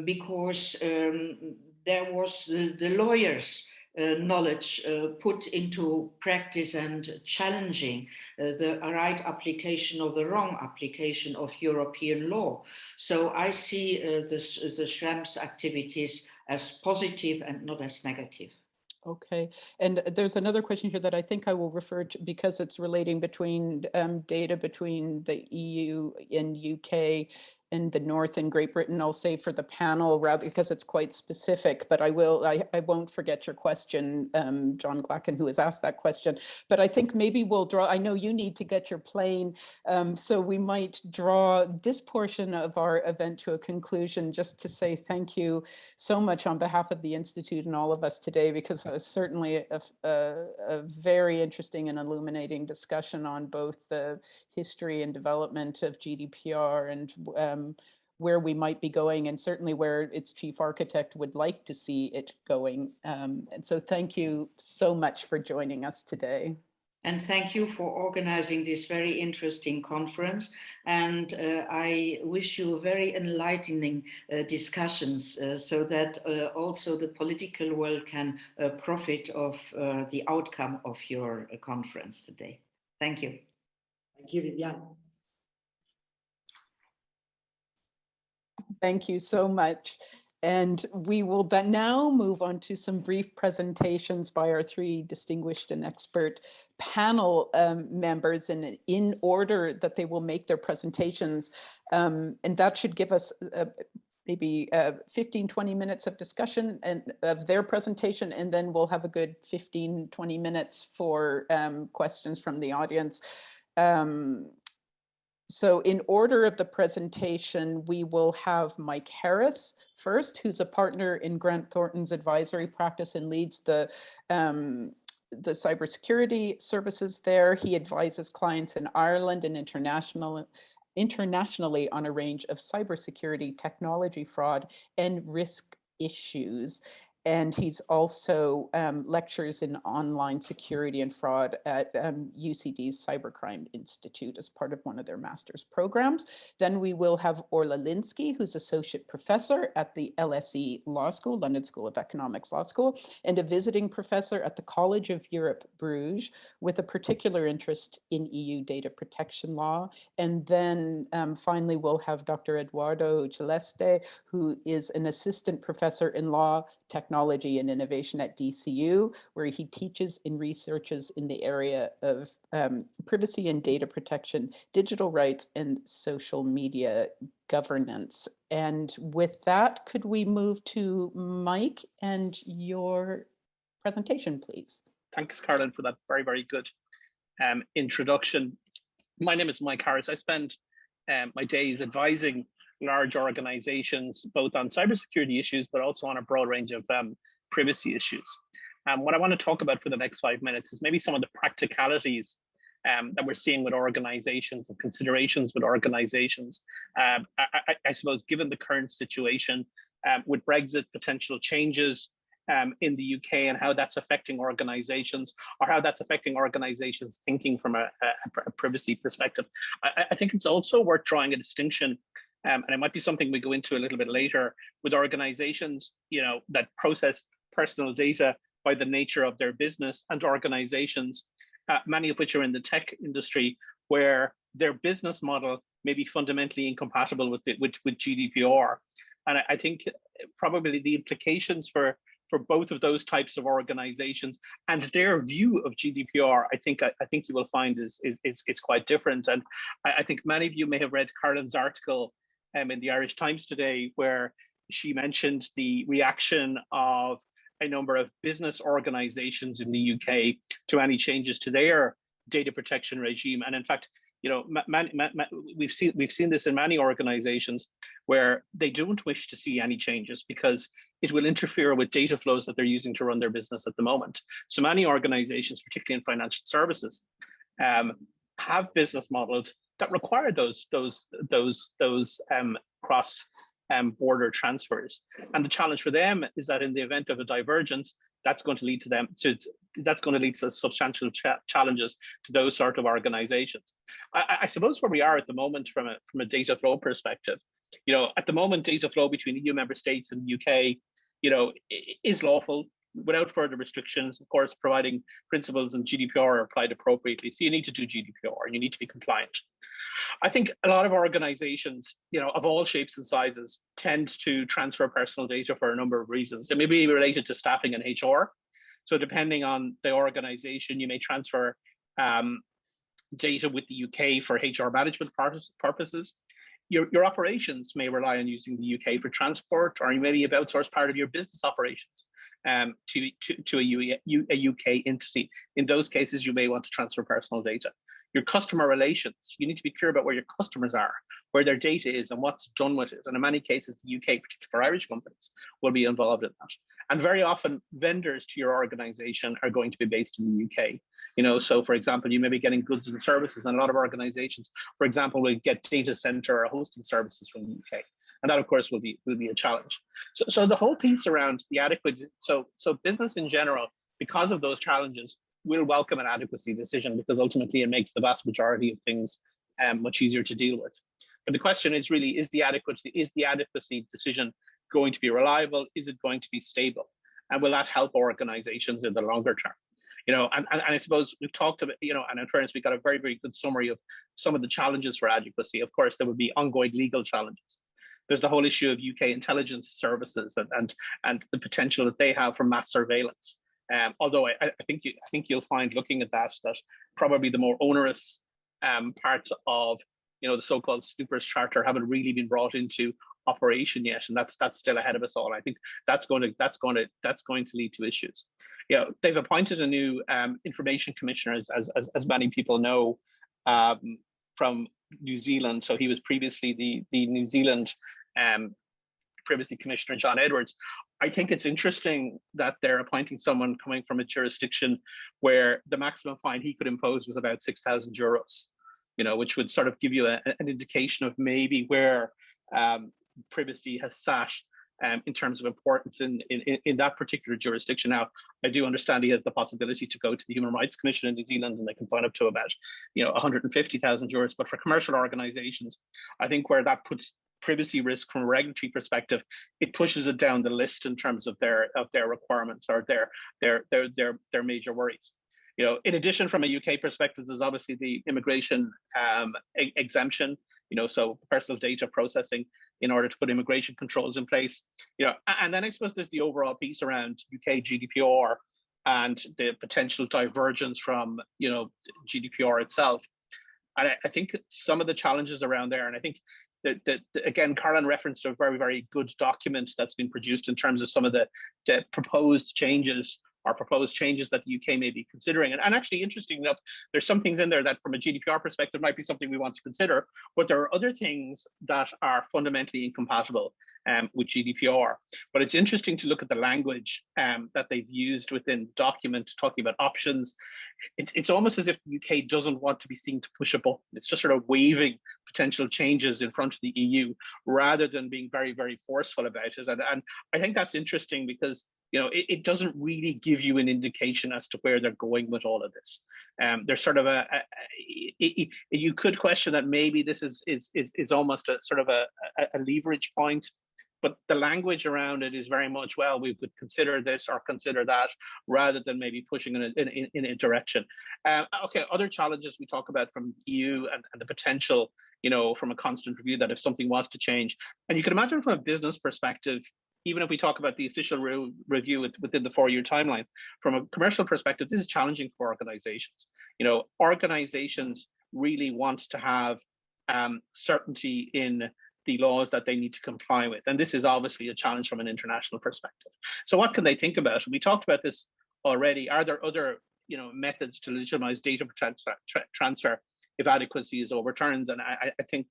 because there was the lawyers' knowledge put into practice and challenging the right application or the wrong application of European law. So I see the Schrems activities as positive and not as negative. Okay, and there's another question here that I think I will refer to because it's relating between data between the EU and UK and the North and Great Britain. I'll say for the panel rather because it's quite specific, but I won't forget your question, John Glacken, who has asked that question. But I think maybe we'll draw, I know you need to get your plane, so we might draw this portion of our event to a conclusion just to say thank you so much on behalf of the Institute and all of us today, because it was certainly a very interesting and illuminating discussion on both the history and development of GDPR and where we might be going, and certainly where its chief architect would like to see it going. And so thank you so much for joining us today. And thank you for organizing this very interesting conference. And I wish you very enlightening discussions so that also the political world can profit of the outcome of your conference today. Thank you. Thank you, Viviane. Thank you so much. And we will then now move on to some brief presentations by our three distinguished and expert panel members, and in order that they will make their presentations. And that should give us maybe 15, 20 minutes of discussion and of their presentation, and then we'll have a good 15, 20 minutes for questions from the audience. So in order of the presentation, we will have Mike Harris first, who's a partner in Grant Thornton's advisory practice and leads the cybersecurity services there. He advises clients in Ireland and internationally on a range of cybersecurity, technology fraud, and risk issues. And he's also lectures in online security and fraud at UCD's Cybercrime Institute as part of one of their master's programs. Then we will have Orla Lynskey, who's associate professor at the LSE Law School, London School of Economics Law School, and a visiting professor at the College of Europe, Bruges, with a particular interest in EU data protection law. And then finally, we'll have Dr. Edoardo Celeste, who is an assistant professor in law, technology and innovation at DCU, where he teaches and researches in the area of privacy and data protection, digital rights, and social media governance. And with that, could we move to Mike and your presentation, please? Thanks, Karlin, for that very, very good introduction. My name is Mike Harris. I spend my days advising large organizations, both on cybersecurity issues, but also on a broad range of privacy issues. What I want to talk about for the next 5 minutes is maybe some of the practicalities that we're seeing with organizations and considerations with organizations. I suppose, given the current situation with Brexit, potential changes in the UK, and how that's affecting organizations, or how that's affecting organizations thinking from a privacy perspective. I think it's also worth drawing a distinction, and it might be something we go into a little bit later, with organizations, that process personal data by the nature of their business, and organizations, many of which are in the tech industry, where their business model may be fundamentally incompatible with GDPR. And I think probably the implications for both of those types of organizations and their view of GDPR, I think you will find is quite different. And I think many of you may have read Karlin's article in the Irish Times today, where she mentioned the reaction of a number of business organizations in the UK to any changes to their data protection regime. And in fact, you know, we've seen this in many organizations where they don't wish to see any changes because it will interfere with data flows that they're using to run their business at the moment. So many organizations, particularly in financial services, have business models that require those cross border transfers. And the challenge for them is that in the event of a divergence, that's going to lead to substantial challenges to those sort of organizations. I suppose where we are at the moment from a data flow perspective, you know, at the moment, data flow between EU member states and the UK, you know, is lawful without further restrictions, of course, providing principles and GDPR are applied appropriately. So you need to do GDPR, you need to be compliant. I think a lot of organizations, you know, of all shapes and sizes tend to transfer personal data for a number of reasons. It may be related to staffing and HR. So depending on the organization, you may transfer data with the UK for HR management purposes. Your operations may rely on using the UK for transport, or you may have outsourced part of your business operations to a UK entity. In those cases, you may want to transfer personal data. Your customer relations, you need to be clear about where your customers are, where their data is and what's done with it. And in many cases, the UK, particularly for Irish companies, will be involved in that. And very often vendors to your organization are going to be based in the UK. You know, so for example, you may be getting goods and services, and a lot of organizations, for example, will get data center or hosting services from the UK. And that, of course, will be a challenge. So the whole piece around the adequate, so business in general, because of those challenges, will welcome an adequacy decision, because ultimately it makes the vast majority of things much easier to deal with. But the question is really, is the adequacy decision going to be reliable? Is it going to be stable? And will that help organizations in the longer term? You know, and I suppose we've talked about, you know, and in fairness, we got a very, very good summary of some of the challenges for adequacy. Of course, there would be ongoing legal challenges. There's the whole issue of UK intelligence services and the potential that they have for mass surveillance. Although I think you'll find, looking at that probably the more onerous parts of, you know, the so-called Snoopers Charter haven't really been brought into operation yet, and that's still ahead of us all. I think that's going to lead to issues. You know, they've appointed a new information commissioner, as many people know, from New Zealand. So he was previously the New Zealand Privacy Commissioner, John Edwards. I think it's interesting that they're appointing someone coming from a jurisdiction where the maximum fine he could impose was about €6,000, you know, which would sort of give you an indication of maybe where privacy has sat in terms of importance in that particular jurisdiction. Now, I do understand he has the possibility to go to the Human Rights Commission in New Zealand, and they can find up to about, you know, €150,000. But for commercial organizations, I think where that puts privacy risk from a regulatory perspective, it pushes it down the list in terms of their requirements or their major worries. You know, in addition, from a UK perspective, there's obviously the immigration exemption. You know, so personal data processing in order to put immigration controls in place. You know, and then I suppose there's the overall piece around UK GDPR and the potential divergence from, you know, GDPR itself. And I think some of the challenges around there, and I think that again, Karlin referenced a very, very good document that's been produced in terms of some of the proposed changes that the UK may be considering. And actually, interesting enough, there's some things in there that from a GDPR perspective might be something we want to consider, but there are other things that are fundamentally incompatible with GDPR. But it's interesting to look at the language that they've used within the document, talking about options. It's almost as if the UK doesn't want to be seen to push a button. It's just sort of waving potential changes in front of the EU rather than being very, very forceful about it. And I think that's interesting because, you know, it doesn't really give you an indication as to where they're going with all of this. There's sort of you could question that maybe this is almost a sort of a leverage point, but the language around it is very much, well, we could consider this or consider that, rather than maybe pushing in a direction. Okay, other challenges we talk about from the EU and the potential, you know, from a constant review, that if something was to change, and you can imagine from a business perspective, even if we talk about the official review within the 4-year timeline, from a commercial perspective, this is challenging for organizations. You know, organizations really want to have certainty in the laws that they need to comply with. And this is obviously a challenge from an international perspective. So what can they think about? We talked about this already. Are there other methods to legitimize data transfer if adequacy is overturned. And I think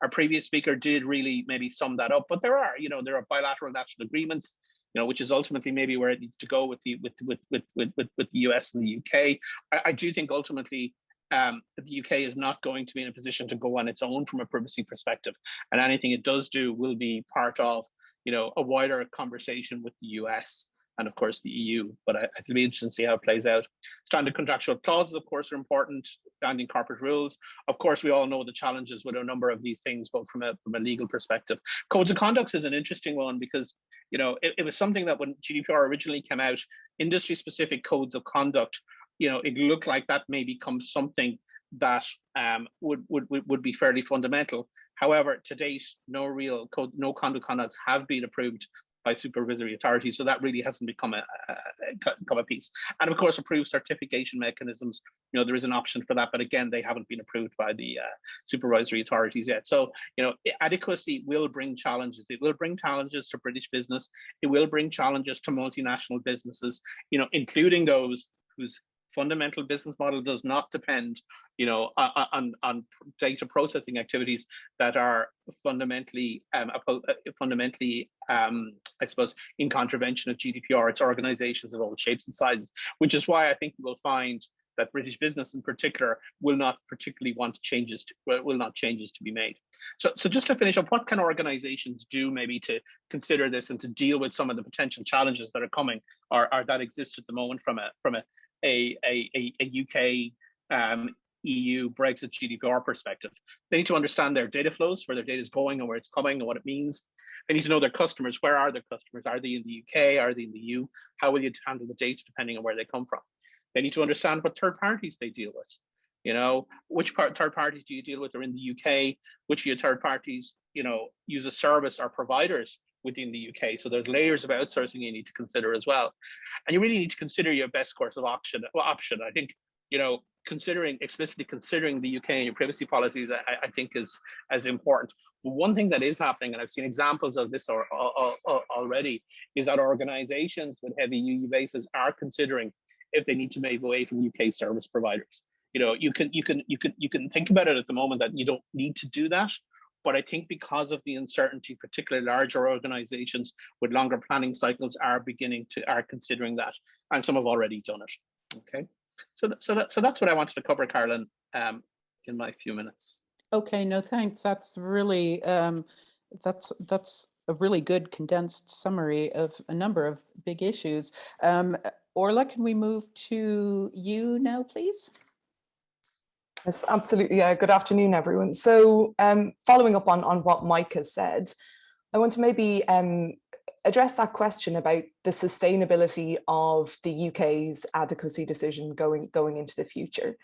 our previous speaker did really maybe sum that up. But there are bilateral national agreements, which is ultimately maybe where it needs to go with the US and the UK. I do think ultimately the UK is not going to be in a position to go on its own from a privacy perspective, and anything it does do will be part of a wider conversation with the US and of course the EU. But it'll be interesting to see how it plays out. Standard contractual clauses, of course, are important. Standing corporate rules. Of course, we all know the challenges with a number of these things, both from a legal perspective. Codes of conduct is an interesting one because it was something that when GDPR originally came out, industry-specific codes of conduct, it looked like that may become something that would be fairly fundamental. However, to date, no real code, no conduct conducts have been approved by supervisory authorities, so that really hasn't become a piece. And of course, approved certification mechanisms. There is an option for that, but again, they haven't been approved by the supervisory authorities yet. So, adequacy will bring challenges. It will bring challenges to British business. It will bring challenges to multinational businesses, including those whose fundamental business model does not depend, on data processing activities that are fundamentally, I suppose, in contravention of GDPR. It's organizations of all shapes and sizes, which is why I think we'll find that British business in particular will not particularly want changes to be made. So just to finish up, what can organizations do maybe to consider this and to deal with some of the potential challenges that are coming or that exist at the moment from a UK, EU, Brexit, GDPR perspective? They need to understand their data flows, where their data is going and where it's coming and what it means. They need to know their customers. Where are their customers? Are they in the UK? Are they in the EU? How will you handle the data depending on where they come from? They need to understand what third parties they deal with. Which third parties do you deal with are in the UK? Which of your third parties, use a service or providers within the UK? So there's layers of outsourcing you need to consider as well. And you really need to consider your best course of option. I think, explicitly considering the UK and your privacy policies, I think is as important. But one thing that is happening, and I've seen examples of this already, is that organizations with heavy EU bases are considering if they need to move away from UK service providers. You can think about it at the moment that you don't need to do that. But I think because of the uncertainty, particularly larger organizations with longer planning cycles are considering that, and some have already done it. Okay, so that's what I wanted to cover, Karlin, in my few minutes. Okay, no, thanks. That's really that's a really good condensed summary of a number of big issues. Orla, can we move to you now, please? Yes, absolutely. Good afternoon, everyone. So following up on what Mike has said, I want to maybe address that question about the sustainability of the UK's adequacy decision going into the future.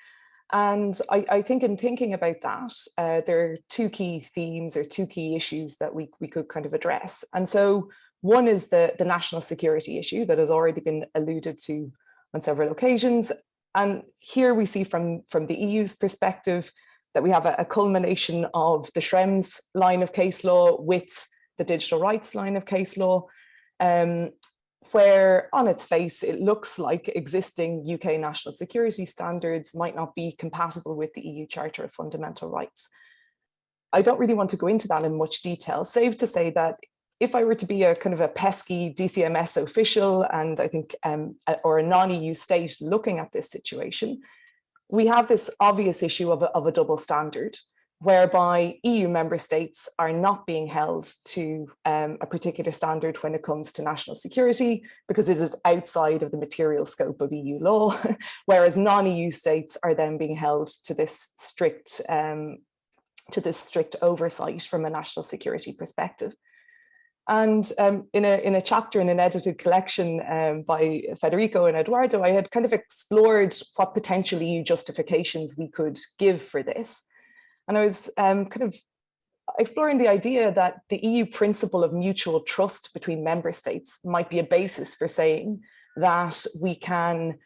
And I think in thinking about that, there are two key themes or two key issues that we could kind of address. And so one is the national security issue that has already been alluded to on several occasions. And here we see from the EU's perspective that we have a culmination of the Schrems line of case law with the digital rights line of case law, where on its face, it looks like existing UK national security standards might not be compatible with the EU Charter of Fundamental Rights. I don't really want to go into that in much detail, save to say that if I were to be a kind of a pesky DCMS official and I think, or a non-EU state looking at this situation, we have this obvious issue of a double standard, whereby EU member states are not being held to a particular standard when it comes to national security because it is outside of the material scope of EU law, whereas non-EU states are then being held to this strict oversight from a national security perspective. And in a chapter in an edited collection by Federico and Edoardo, I had kind of explored what potential EU justifications we could give for this. And I was kind of exploring the idea that the EU principle of mutual trust between member states might be a basis for saying that we can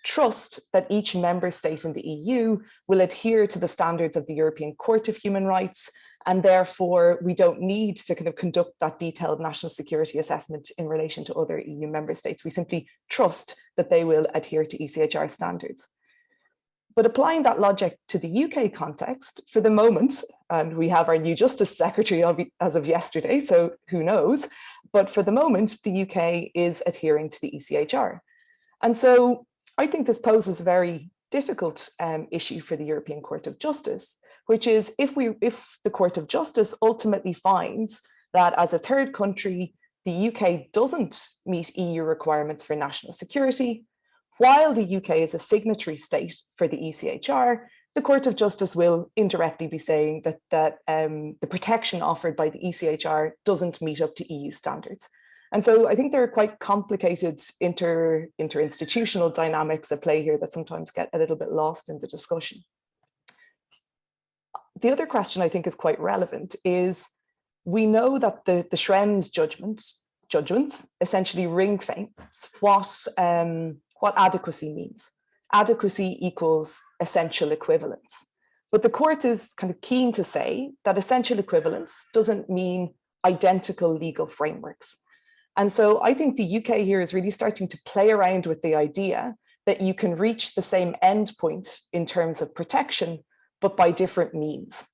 trust that each member state in the EU will adhere to the standards of the European Court of Human Rights, and therefore we don't need to kind of conduct that detailed national security assessment in relation to other EU member states. We simply trust that they will adhere to ECHR standards. But applying that logic to the UK context, for the moment, and we have our new Justice Secretary as of yesterday, so who knows, but for the moment, the UK is adhering to the ECHR. And so I think this poses a very difficult issue for the European Court of Justice, which is if the Court of Justice ultimately finds that as a third country, the UK doesn't meet EU requirements for national security, while the UK is a signatory state for the ECHR, the Court of Justice will indirectly be saying that the protection offered by the ECHR doesn't meet up to EU standards. And so I think there are quite complicated interinstitutional dynamics at play here that sometimes get a little bit lost in the discussion. The other question I think is quite relevant is we know that the Schrems judgments essentially ring fence what adequacy means. Adequacy equals essential equivalence. But the court is kind of keen to say that essential equivalence doesn't mean identical legal frameworks. And so I think the UK here is really starting to play around with the idea that you can reach the same endpoint in terms of protection, but by different means.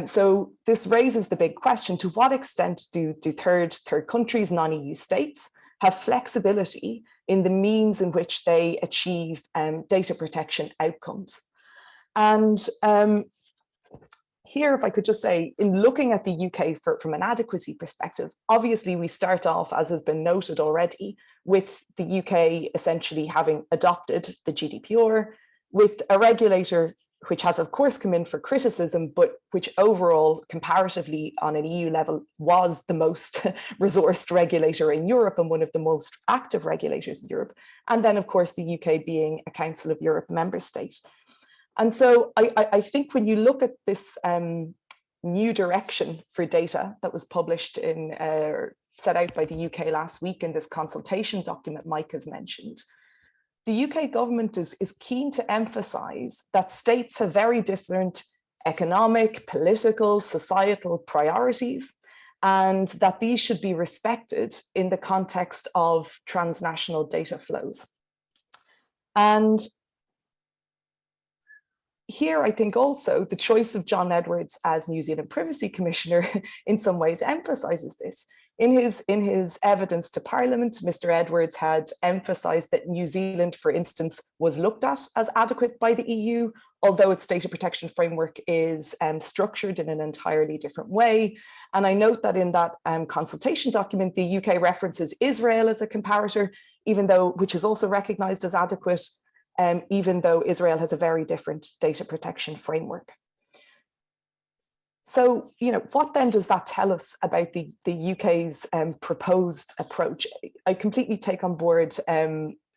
So this raises the big question, to what extent do third countries, non-EU states, have flexibility in the means in which they achieve data protection outcomes? And here, if I could just say, in looking at the UK from an adequacy perspective, obviously we start off, as has been noted already, with the UK essentially having adopted the GDPR, with a regulator which has of course come in for criticism, but which overall comparatively on an EU level was the most resourced regulator in Europe and one of the most active regulators in Europe. And then of course the UK being a Council of Europe member state. And so I think when you look at this new direction for data that was published in, set out by the UK last week in this consultation document Mike has mentioned, the UK government is keen to emphasize that states have very different economic, political, societal priorities, and that these should be respected in the context of transnational data flows. And here, I think also the choice of John Edwards as New Zealand Privacy Commissioner in some ways emphasizes this. In his evidence to Parliament, Mr. Edwards had emphasized that New Zealand, for instance, was looked at as adequate by the EU, although its data protection framework is structured in an entirely different way. And I note that in that consultation document, the UK references Israel as a comparator, which is also recognized as adequate, even though Israel has a very different data protection framework. So, what then does that tell us about the UK's proposed approach? I completely take on board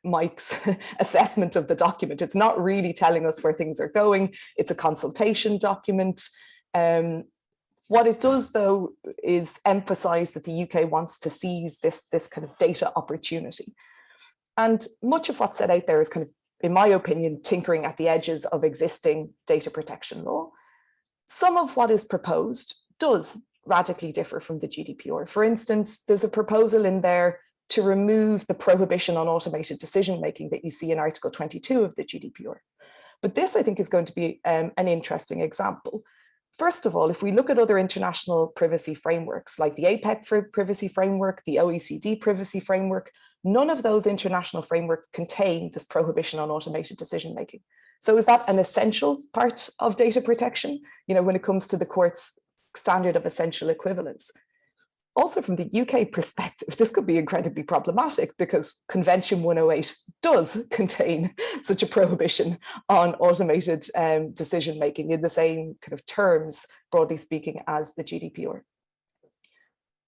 Mike's assessment of the document. It's not really telling us where things are going. It's a consultation document. What it does, though, is emphasize that the UK wants to seize this kind of data opportunity. And much of what's set out there is kind of, in my opinion, tinkering at the edges of existing data protection law. Some of what is proposed does radically differ from the GDPR. For instance, there's a proposal in there to remove the prohibition on automated decision-making that you see in Article 22 of the GDPR. But this, I think, is going to be an interesting example. First of all, if we look at other international privacy frameworks, like the APEC privacy framework, the OECD privacy framework, none of those international frameworks contain this prohibition on automated decision-making. So is that an essential part of data protection, when it comes to the court's standard of essential equivalence? Also from the UK perspective, this could be incredibly problematic because Convention 108 does contain such a prohibition on automated decision-making in the same kind of terms, broadly speaking, as the GDPR.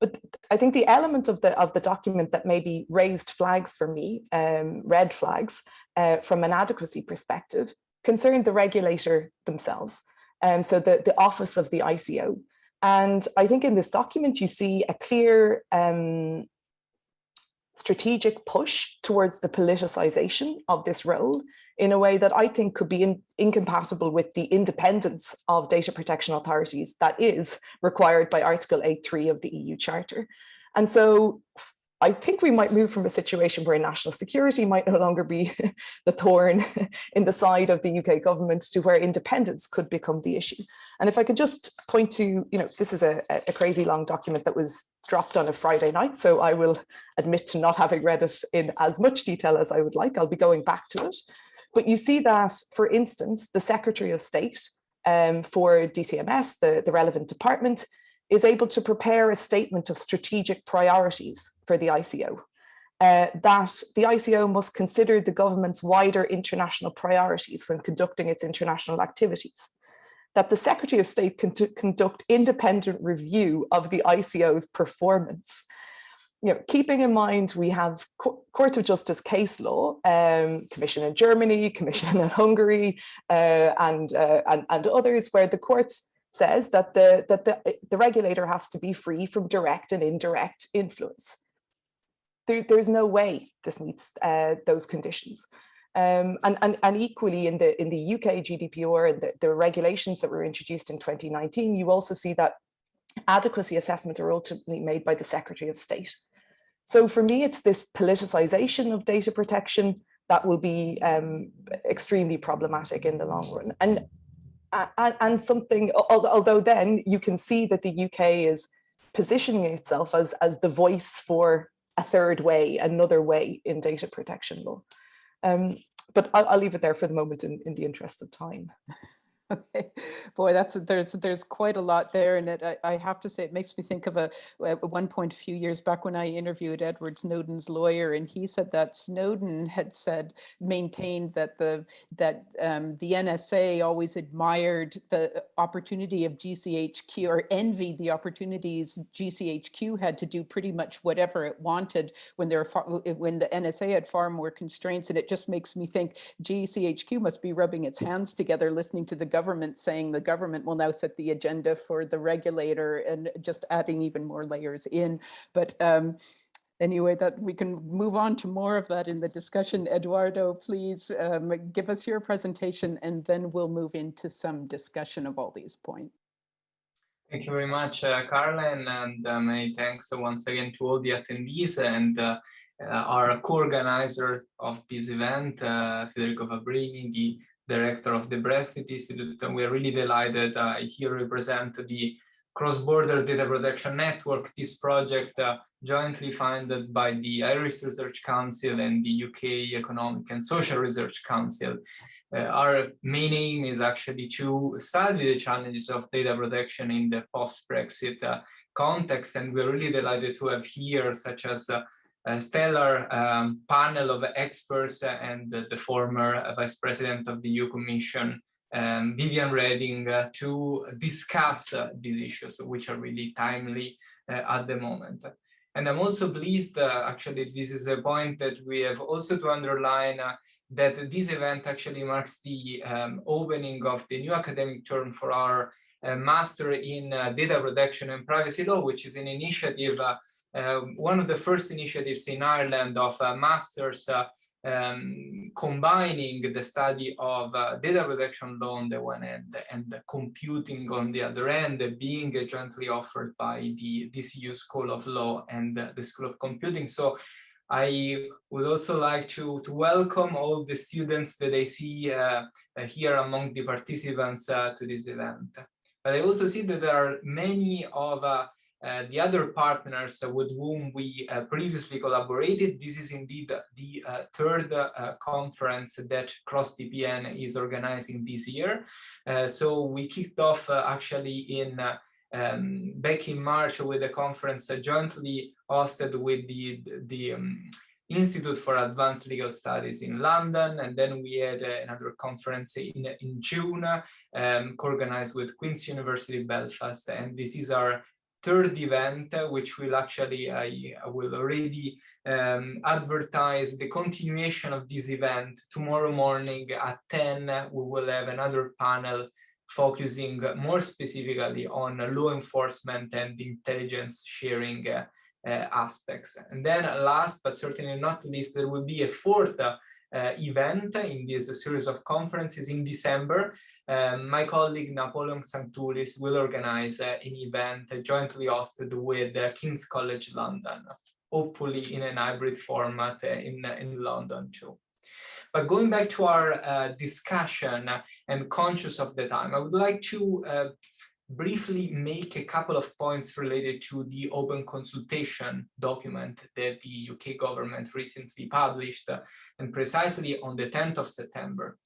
But I think the element of the document that maybe raised flags for me, red flags, from an adequacy perspective, concerned the regulator themselves. So the office of the ICO. And I think in this document, you see a clear strategic push towards the politicization of this role in a way that I think could be incompatible with the independence of data protection authorities that is required by Article 8.3 of the EU Charter. And so I think we might move from a situation where national security might no longer be the thorn in the side of the UK government to where independence could become the issue. And if I could just point to, this is a crazy long document that was dropped on a Friday night, so I will admit to not having read it in as much detail as I would like. I'll be going back to it. But you see that, for instance, the Secretary of State for DCMS, the relevant department, is able to prepare a statement of strategic priorities for the ICO, that the ICO must consider the government's wider international priorities when conducting its international activities, that the Secretary of State can conduct independent review of the ICO's performance. Keeping in mind we have Court of Justice case law, Commission in Germany, Commission in Hungary, and others, where the courts says that the regulator has to be free from direct and indirect influence. There's no way this meets those conditions. And equally in the UK GDPR and the regulations that were introduced in 2019, you also see that adequacy assessments are ultimately made by the Secretary of State. So for me, it's this politicization of data protection that will be extremely problematic in the long run. And something, although then you can see that the UK is positioning itself as the voice for a third way, another way in data protection law. But I'll leave it there for the moment in the interest of time. Okay, boy, there's quite a lot there, and I have to say it makes me think of at one point a few years back when I interviewed Edward Snowden's lawyer, and he said that Snowden had maintained that the NSA always admired the opportunity of GCHQ, or envied the opportunities GCHQ had to do pretty much whatever it wanted when the NSA had far more constraints. And it just makes me think GCHQ must be rubbing its hands together, listening to the government saying the government will now set the agenda for the regulator, and just adding even more layers in. But anyway, that we can move on to more of that in the discussion. Edoardo, please give us your presentation, and then we'll move into some discussion of all these points. Thank you very much, Karlin, and many thanks once again to all the attendees and our co-organizer of this event, Federico Fabbrini, the director of the Brexit Institute. And we are really delighted. I here represent the Cross-Border Data Protection Network, this project jointly funded by the Irish Research Council and the UK Economic and Social Research Council. Our main aim is actually to study the challenges of data protection in the post-Brexit context, and we're really delighted to have here such as a stellar panel of experts and the former Vice President of the EU Commission, Viviane Reding, to discuss these issues, which are really timely at the moment. And I'm also pleased, actually, this is a point that we have also to underline, that this event actually marks the opening of the new academic term for our Master in Data Protection and Privacy Law, which is an initiative, one of the first initiatives in Ireland of masters combining the study of data protection law on the one end and computing on the other end, being jointly offered by the DCU School of Law and the School of Computing. So I would also like to welcome all the students that I see here among the participants to this event. But I also see that there are many of the other partners with whom we previously collaborated. This is indeed the third conference that CrossDPN is organizing this year. So we kicked off actually in back in March with a conference jointly hosted with the Institute for Advanced Legal Studies in London, and then we had another conference in June, co-organized with Queen's University Belfast, and this is our third event, which will actually, I will already advertise the continuation of this event. Tomorrow morning at 10, we will have another panel focusing more specifically on law enforcement and intelligence sharing aspects. And then last but certainly not least, there will be a fourth event in this series of conferences in December. My colleague Napoleon Xantoulis will organize an event jointly hosted with King's College London, hopefully in a hybrid format in London too. But going back to our discussion and conscious of the time, I would like to briefly make a couple of points related to the open consultation document that the UK government recently published, and precisely on the 10th of September.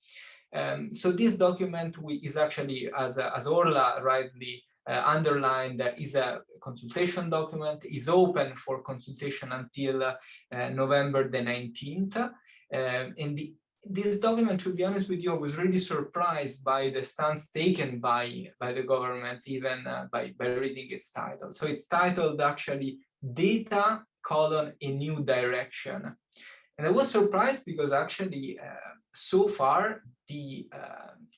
So this document is actually, as Orla rightly underlined, is a consultation document, is open for consultation until November the 19th. And this document, to be honest with you, I was really surprised by the stance taken by the government, even by reading its title. So it's titled actually Data: a New Direction. And I was surprised because actually so far the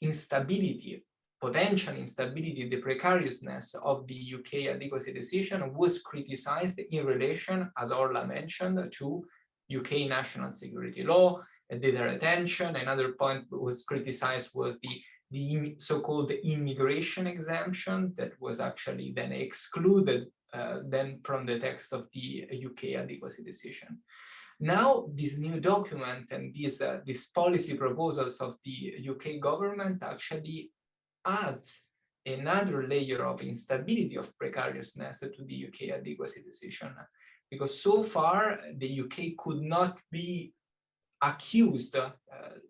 instability, potential instability, the precariousness of the UK adequacy decision was criticized in relation, as Orla mentioned, to UK national security law, data retention. Another point was criticized was the so-called immigration exemption that was actually then excluded then from the text of the UK adequacy decision. Now, this new document and these policy proposals of the UK government actually adds another layer of instability, of precariousness to the UK adequacy decision, because so far the UK could not be accused,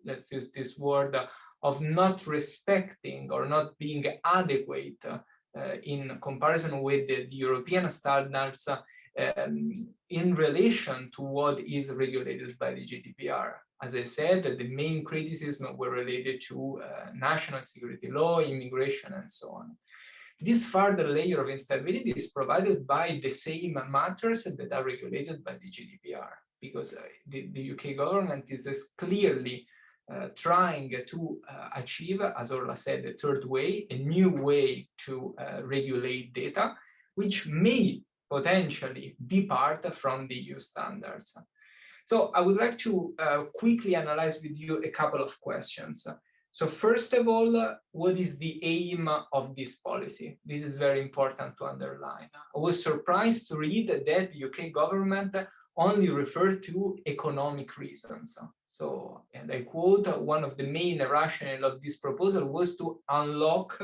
let's use this word, of not respecting or not being adequate in comparison with the European standards in relation to what is regulated by the GDPR. As I said, the main criticisms were related to national security law, immigration, and so on. This further layer of instability is provided by the same matters that are regulated by the GDPR, because the UK government is clearly trying to achieve, as Orla said, the third way, a new way to regulate data, which may potentially depart from the EU standards. So I would like to quickly analyze with you a couple of questions. So first of all, what is the aim of this policy? This is very important to underline. I was surprised to read that the UK government only referred to economic reasons. So, and I quote, one of the main rationale of this proposal was to unlock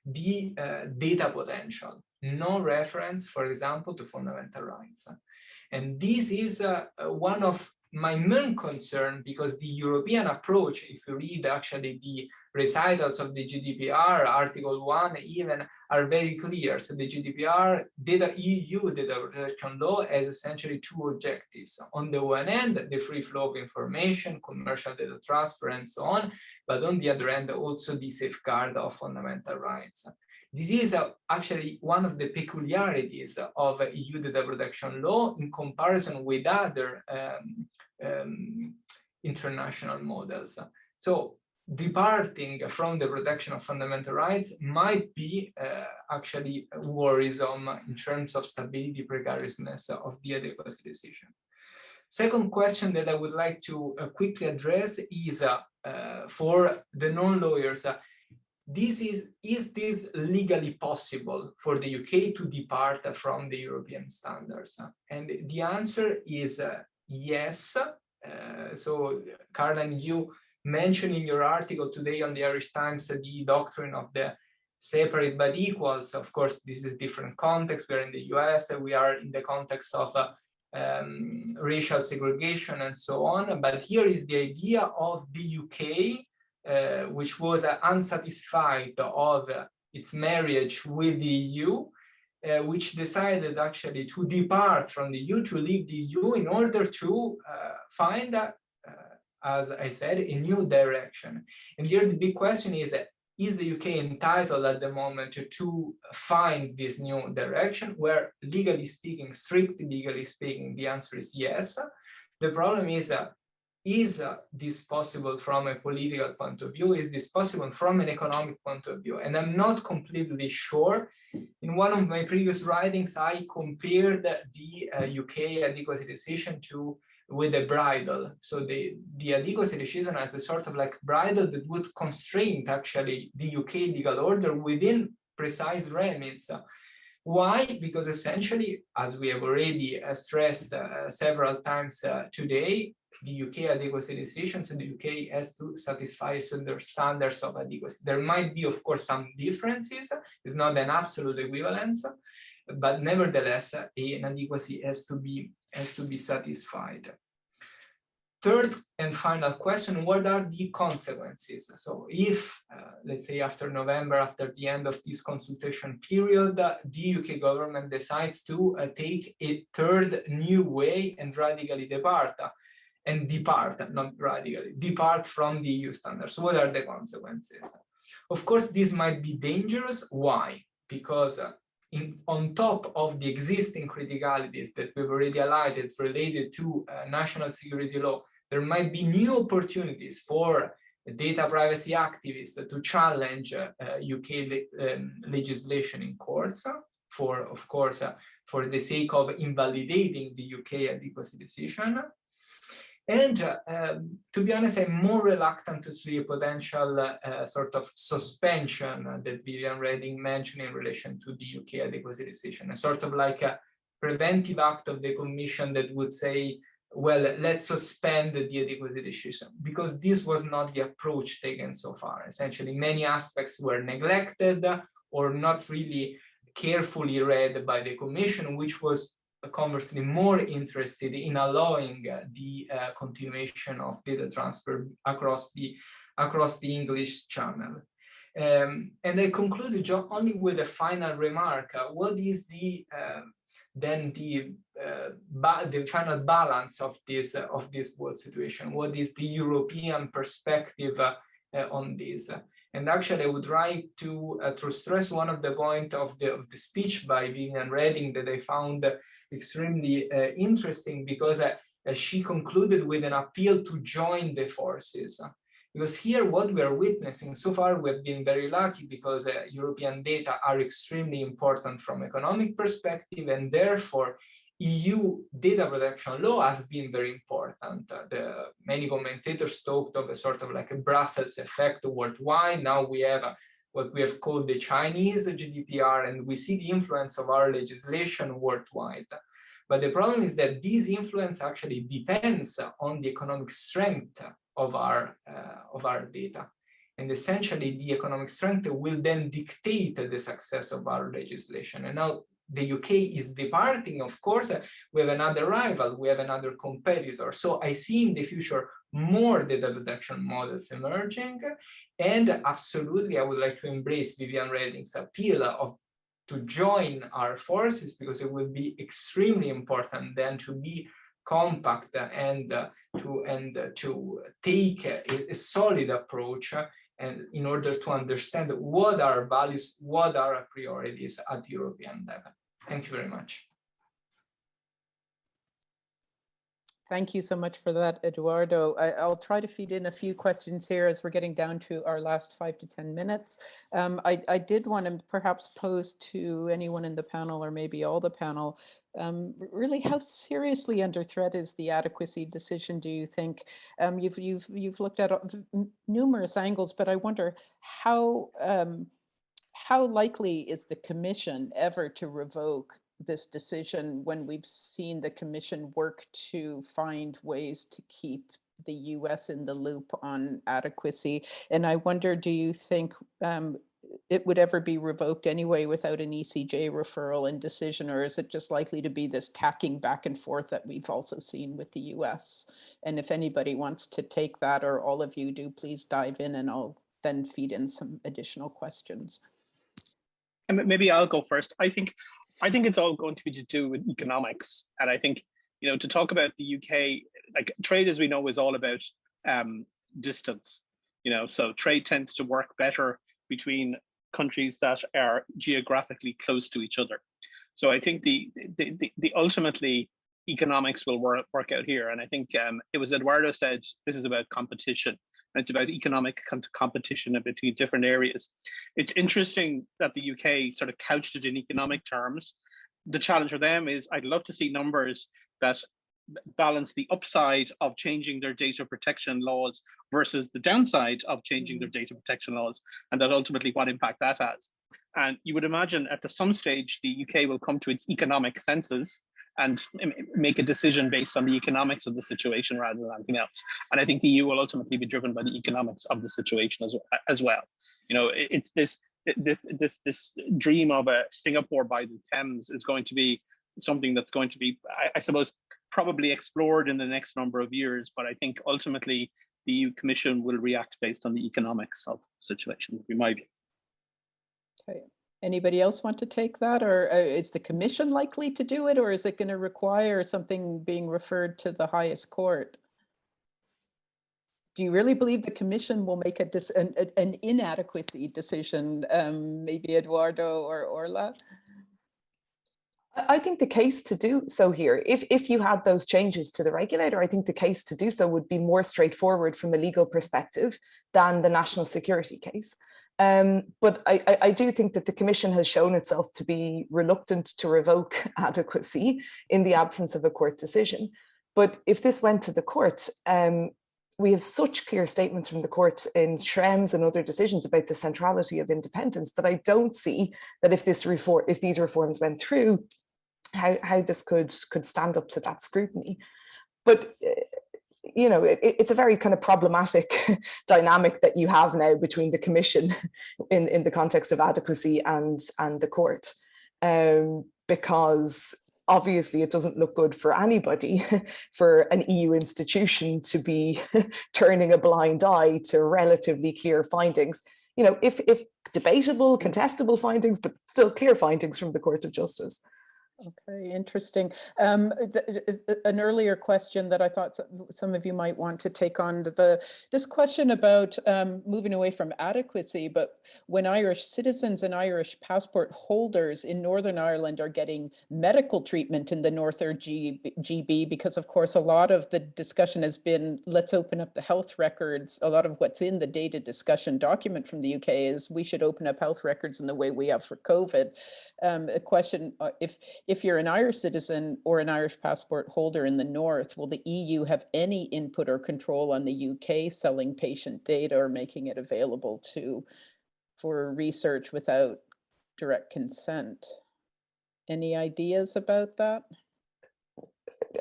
the data potential. No reference, for example, to fundamental rights. And this is one of my main concern, because the European approach, if you read actually the recitals of the GDPR, Article 1 even, are very clear. So the GDPR, EU data protection law, has essentially two objectives. On the one hand, the free flow of information, commercial data transfer, and so on. But on the other hand, also the safeguard of fundamental rights. This is actually one of the peculiarities of EU data protection law in comparison with other international models. So departing from the protection of fundamental rights might be actually worrisome in terms of stability, precariousness of the adequacy decision. Second question that I would like to quickly address is for the non-lawyers. Is this legally possible for the UK to depart from the European standards? And the answer is yes. So, Karlin, you mentioned in your article today on the Irish Times the doctrine of the separate but equals. Of course, this is a different context. We're in the US, we are in the context of racial segregation and so on. But here is the idea of the UK, which was unsatisfied of its marriage with the EU, which decided actually to depart from the EU, to leave the EU in order to find, as I said, a new direction. And here the big question is the UK entitled at the moment to find this new direction, where legally speaking, strictly legally speaking, the answer is yes. The problem is is this possible from a political point of view? Is this possible from an economic point of view? And I'm not completely sure. In one of my previous writings, I compared the UK adequacy decision with a bridle. So the adequacy decision as a sort of like bridle that would constrain actually the UK legal order within precise remits. Why? Because essentially, as we have already stressed several times today, the UK adequacy decision, so the UK has to satisfy certain standards of adequacy. There might be, of course, some differences. It's not an absolute equivalence, but nevertheless, an adequacy has to be satisfied. Third and final question, what are the consequences? So if, let's say after November, after the end of this consultation period, the UK government decides to take a third new way and radically depart from the EU standards, what are the consequences? Of course, this might be dangerous. Why? Because on top of the existing criticalities that we've already highlighted related to national security law, there might be new opportunities for data privacy activists to challenge UK legislation in courts of course, for the sake of invalidating the UK adequacy decision. And to be honest, I'm more reluctant to see a potential sort of suspension that Viviane Reding mentioned in relation to the UK adequacy decision, a sort of like a preventive act of the Commission that would say, well, let's suspend the adequacy decision, because this was not the approach taken so far. Essentially, many aspects were neglected or not really carefully read by the Commission, which was conversely more interested in allowing the continuation of data transfer across the English Channel. And I concluded only with a final remark. What is the final balance of this world situation? What is the European perspective on this? And actually, I would like to stress one of the points of the speech by Viviane Reding that I found extremely interesting, because she concluded with an appeal to join the forces. Because here, what we are witnessing so far, we have been very lucky because European data are extremely important from economic perspective, and therefore EU data protection law has been very important. Many commentators talked of a sort of like a Brussels effect worldwide. Now we have what we have called the Chinese GDPR, and we see the influence of our legislation worldwide. But the problem is that this influence actually depends on the economic strength of our data. And essentially, the economic strength will then dictate the success of our legislation. And now the UK is departing, of course, we have another rival, we have another competitor. So I see in the future more data protection models emerging. And absolutely, I would like to embrace Viviane Reding's appeal to join our forces, because it will be extremely important then to be compact and to take a solid approach, and in order to understand what are values, what are our priorities at European level. Thank you very much. Thank you so much for that, Edoardo. I'll try to feed in a few questions here as we're getting down to our last 5 to 10 minutes. I did want to perhaps pose to anyone in the panel, or maybe all the panel, really how seriously under threat is the adequacy decision, do you think? You've looked at numerous angles, but I wonder how likely is the Commission ever to revoke this decision when we've seen the Commission work to find ways to keep the US in the loop on adequacy? And I wonder, do you think it would ever be revoked anyway without an ECJ referral and decision, or is it just likely to be this tacking back and forth that we've also seen with the US? And if anybody wants to take that, or all of you do, please dive in, and I'll then feed in some additional questions. And maybe I'll go first. I think it's all going to be to do with economics. And I think, you know, to talk about the UK, like trade, as we know, is all about distance, you know, so trade tends to work better between countries that are geographically close to each other. So I think the ultimately economics will work out here. And I think it was Edoardo said this is about competition. And it's about economic competition between different areas. It's interesting that the UK sort of couched it in economic terms. The challenge for them is I'd love to see numbers that balance the upside of changing their data protection laws versus the downside of changing their data protection laws, and that ultimately what impact that has. And you would imagine at some stage, the UK will come to its economic senses and make a decision based on the economics of the situation rather than anything else. And I think the EU will ultimately be driven by the economics of the situation as well. You know, it's this dream of a Singapore by the Thames is going to be something that's going to be, I suppose, probably explored in the next number of years. But I think ultimately the EU Commission will react based on the economics of the situation, would be my view. Okay. Anybody else want to take that, or is the Commission likely to do it, or is it going to require something being referred to the highest court? Do you really believe the Commission will make an inadequacy decision? Maybe Edoardo or Orla? I think the case to do so here, if you had those changes to the regulator, I think the case to do so would be more straightforward from a legal perspective than the national security case. But I do think that the Commission has shown itself to be reluctant to revoke adequacy in the absence of a court decision. But if this went to the court, we have such clear statements from the court in Schrems and other decisions about the centrality of independence that I don't see that if these reforms went through, how this could stand up to that scrutiny. But you know, it's a very kind of problematic dynamic that you have now between the Commission in the context of adequacy and the court, because obviously it doesn't look good for anybody for an EU institution to be turning a blind eye to relatively clear findings, you know, if debatable, contestable findings, but still clear findings from the Court of Justice. Okay, interesting. An earlier question that I thought some of you might want to take on, this question about moving away from adequacy, but when Irish citizens and Irish passport holders in Northern Ireland are getting medical treatment in the Northern GB, because of course a lot of the discussion has been, let's open up the health records. A lot of what's in the data discussion document from the UK is we should open up health records in the way we have for COVID. A question, if you're an Irish citizen or an Irish passport holder in the North, will the EU have any input or control on the UK selling patient data or making it available for research without direct consent? Any ideas about that?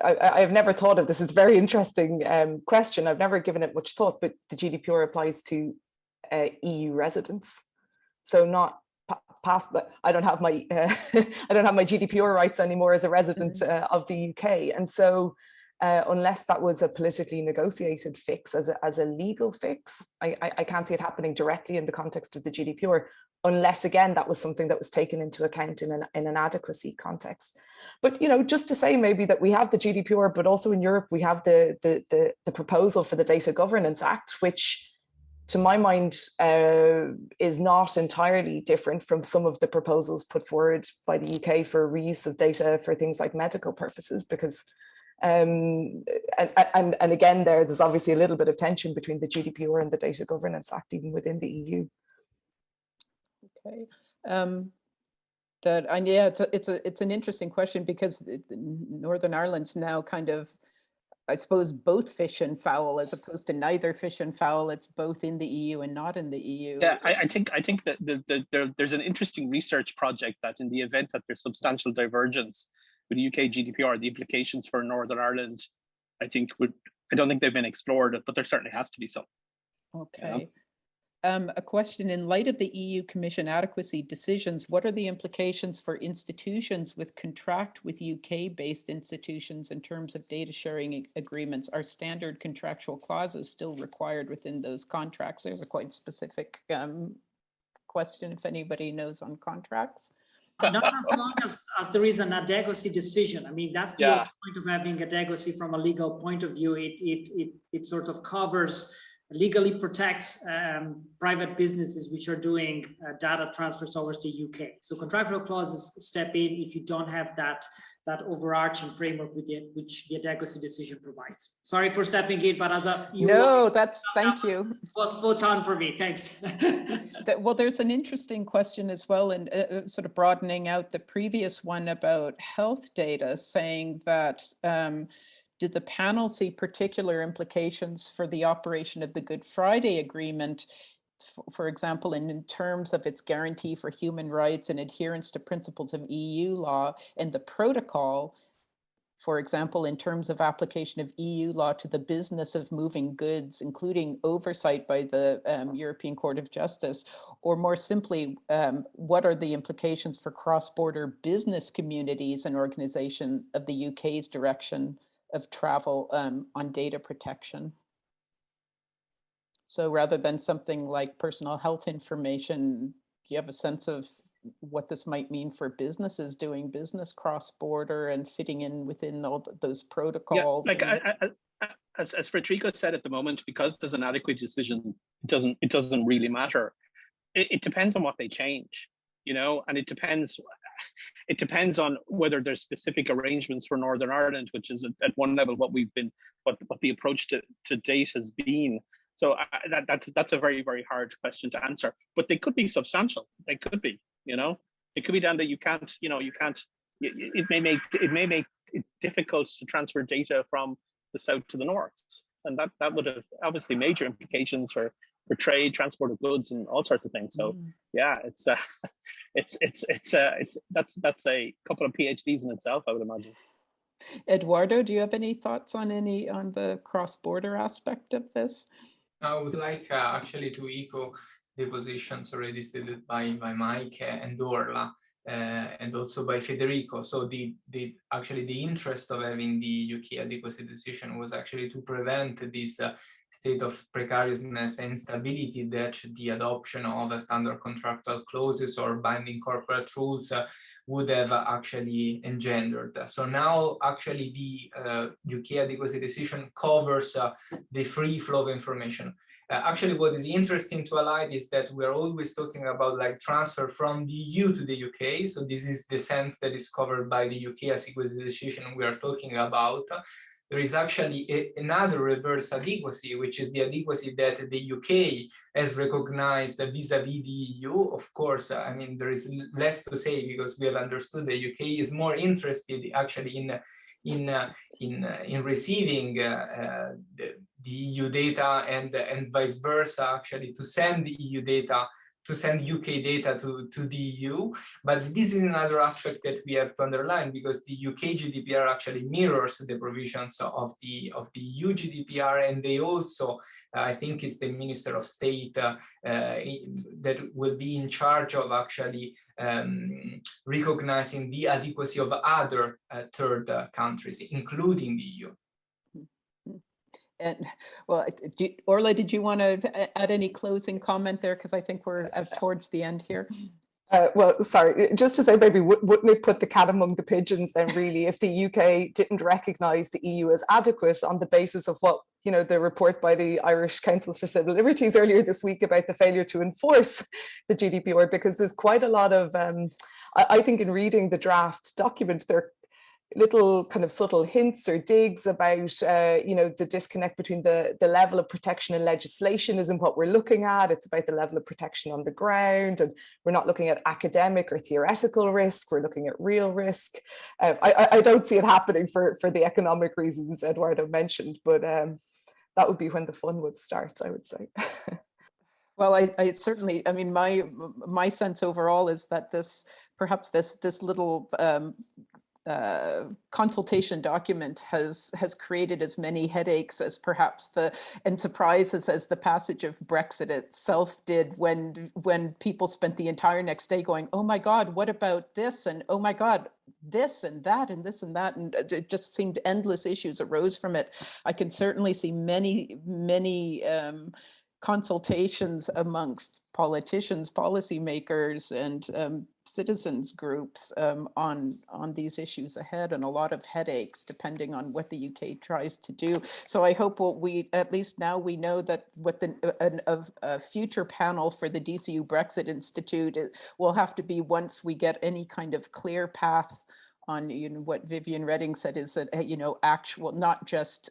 I've never thought of this. It's a very interesting question. I've never given it much thought, but the GDPR applies to EU residents, so not but I don't have my I don't have my GDPR rights anymore as a resident of the UK, and so unless that was a politically negotiated fix as a legal fix, I can't see it happening directly in the context of the GDPR, unless again that was something that was taken into account in an adequacy context. But you know, just to say maybe that we have the GDPR, but also in Europe we have the proposal for the Data Governance Act, which to my mind, is not entirely different from some of the proposals put forward by the UK for reuse of data for things like medical purposes, because, and again, there's obviously a little bit of tension between the GDPR and the Data Governance Act, even within the EU. Okay. Yeah, it's an interesting question, because Northern Ireland's now kind of, I suppose, both fish and fowl, as opposed to neither fish and fowl. It's both in the EU and not in the EU. Yeah, I think that there's an interesting research project that in the event that there's substantial divergence with the UK GDPR, the implications for Northern Ireland, I don't think they've been explored, but there certainly has to be some. Okay. You know? A question: in light of the EU Commission adequacy decisions, what are the implications for institutions with contract with UK-based institutions in terms of data sharing agreements? Are standard contractual clauses still required within those contracts? There's a quite specific question, if anybody knows on contracts. Not as long as there is an adequacy decision. I mean, that's the whole point of having adequacy from a legal point of view. It sort of covers, legally protects private businesses which are doing data transfers over to the UK. So contractual clauses step in if you don't have that that overarching framework which the adequacy decision provides. Sorry for stepping in, but as a thank you. Was spot on for me. Thanks. Well, there's an interesting question as well, and sort of broadening out the previous one about health data, saying that did the panel see particular implications for the operation of the Good Friday Agreement, for example, in terms of its guarantee for human rights and adherence to principles of EU law, and the protocol, for example, in terms of application of EU law to the business of moving goods, including oversight by the European Court of Justice, or more simply, what are the implications for cross-border business communities and organization of the UK's direction of travel on data protection? So rather than something like personal health information, do you have a sense of what this might mean for businesses doing business cross-border and fitting in within all those protocols? Yeah, as Federico said, at the moment, because there's an adequate decision, it doesn't really matter. It depends on what they change, you know, and it depends on whether there's specific arrangements for Northern Ireland, which is at one level what the approach to date has been. So that's a very, very hard question to answer, but they could be substantial. They could be, you know, it could be down that it may make it difficult to transfer data from the south to the north, and that would have obviously major implications for trade, transport of goods, and all sorts of things. So yeah, that's a couple of PhDs in itself, I would imagine. Edoardo, do you have any thoughts on the cross-border aspect of this? I would like actually to echo the positions already stated by Mike and Orla, and also by Federico. So actually the interest of having the UK adequacy decision was actually to prevent this state of precariousness and instability that the adoption of a standard contractual clauses or binding corporate rules would have actually engendered. So now actually the UK adequacy decision covers the free flow of information. Actually, what is interesting to highlight is that we're always talking about like transfer from the EU to the UK. So this is the sense that is covered by the UK adequacy decision we are talking about. There is actually another reverse adequacy, which is the adequacy that the UK has recognized vis-a-vis the EU. Of course, I mean, there is less to say because we have understood the UK is more interested actually in receiving the EU data and vice versa, actually to send the EU data, to send UK data to the EU. But this is another aspect that we have to underline because the UK GDPR actually mirrors the provisions of the EU GDPR, and they also, I think it's the Minister of State that will be in charge of actually recognizing the adequacy of other third countries, including the EU. And well, Orla, did you want to add any closing comment there? Because I think we're towards the end here. Well, sorry, just to say, maybe wouldn't it put the cat among the pigeons then, really, if the UK didn't recognise the EU as adequate on the basis of what, you know, the report by the Irish Councils for Civil Liberties earlier this week about the failure to enforce the GDPR? Because there's quite a lot of, I think in reading the draft document, there little kind of subtle hints or digs about, you know, the disconnect between the level of protection and legislation isn't what we're looking at. It's about the level of protection on the ground. And we're not looking at academic or theoretical risk. We're looking at real risk. I don't see it happening for the economic reasons Edoardo mentioned, but that would be when the fun would start, I would say. Well, I certainly, I mean, my sense overall is that perhaps this little consultation document has created as many headaches as perhaps and surprises as the passage of Brexit itself did, when people spent the entire next day going, oh my God, what about this? And oh my God, this and that and this and that. And it just seemed endless issues arose from it. I can certainly see many consultations amongst politicians, policymakers, and citizens groups on these issues ahead, and a lot of headaches depending on what the UK tries to do. So I hope at least now we know that what a future panel for the DCU Brexit Institute will have to be once we get any kind of clear path on what Viviane Reding said is that, actual, not just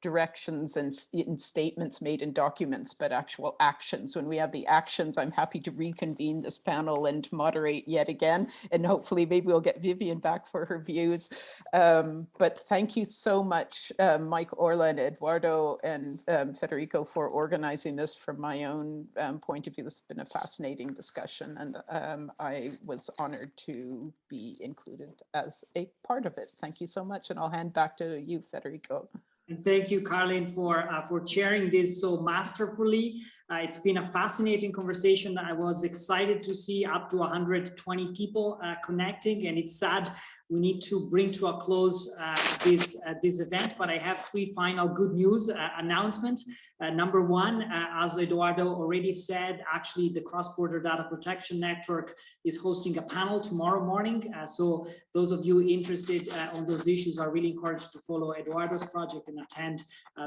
directions and statements made in documents, but actual actions. When we have the actions, I'm happy to reconvene this panel and moderate yet again, and hopefully maybe we'll get Viviane back for her views. But thank you so much, Mike, Orla, and Edoardo, and Federico, for organizing this. From my own point of view, this has been a fascinating discussion, and I was honored to be included as a part of it. Thank you so much, and I'll hand back to you, Federico. And thank you, Karlin, for chairing this so masterfully. It's been a fascinating conversation. I was excited to see up to 120 people connecting, and it's sad we need to bring to a close this event, but I have three final good news announcements. Number one, as Edoardo already said, actually the Cross-Border Data Protection Network is hosting a panel tomorrow morning. So those of you interested on those issues are really encouraged to follow Edoardo's project and attend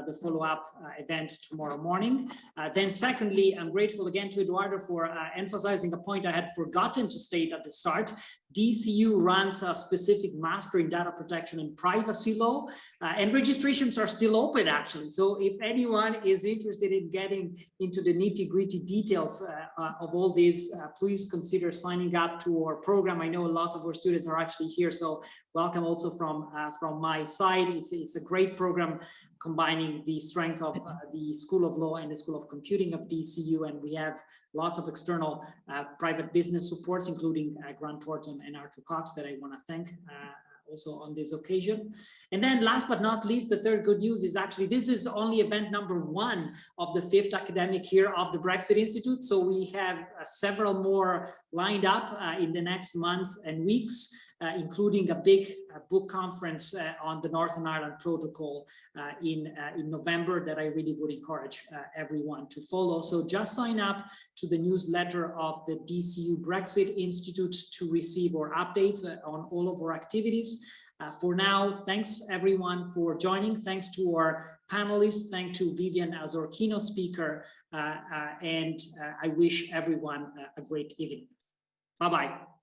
the follow-up event tomorrow morning. Then secondly, I'm grateful again to Edoardo for emphasizing a point I had forgotten to state at the start. DCU runs a specific master in data protection and privacy law, and registrations are still open, actually. So if anyone is interested in getting into the nitty-gritty details of all this, please consider signing up to our program. I know lots of our students are actually here, so welcome also from my side. It's a great program combining the strengths of the School of Law and the School of Computing of DCU, and we have lots of external private business supports, including Grant Thornton and Arthur Cox, that I want to thank also on this occasion. And then last but not least, the third good news is actually this is only event number 1 of the 5th academic year of the Brexit Institute. So we have several more lined up in the next months and weeks, including a big book conference on the Northern Ireland Protocol in November that I really would encourage everyone to follow. So just sign up to the newsletter of the DCU Brexit Institute to receive our updates on all of our activities. For now, thanks everyone for joining. Thanks to our panelists. Thanks to Viviane as our keynote speaker. And I wish everyone a great evening. Bye-bye.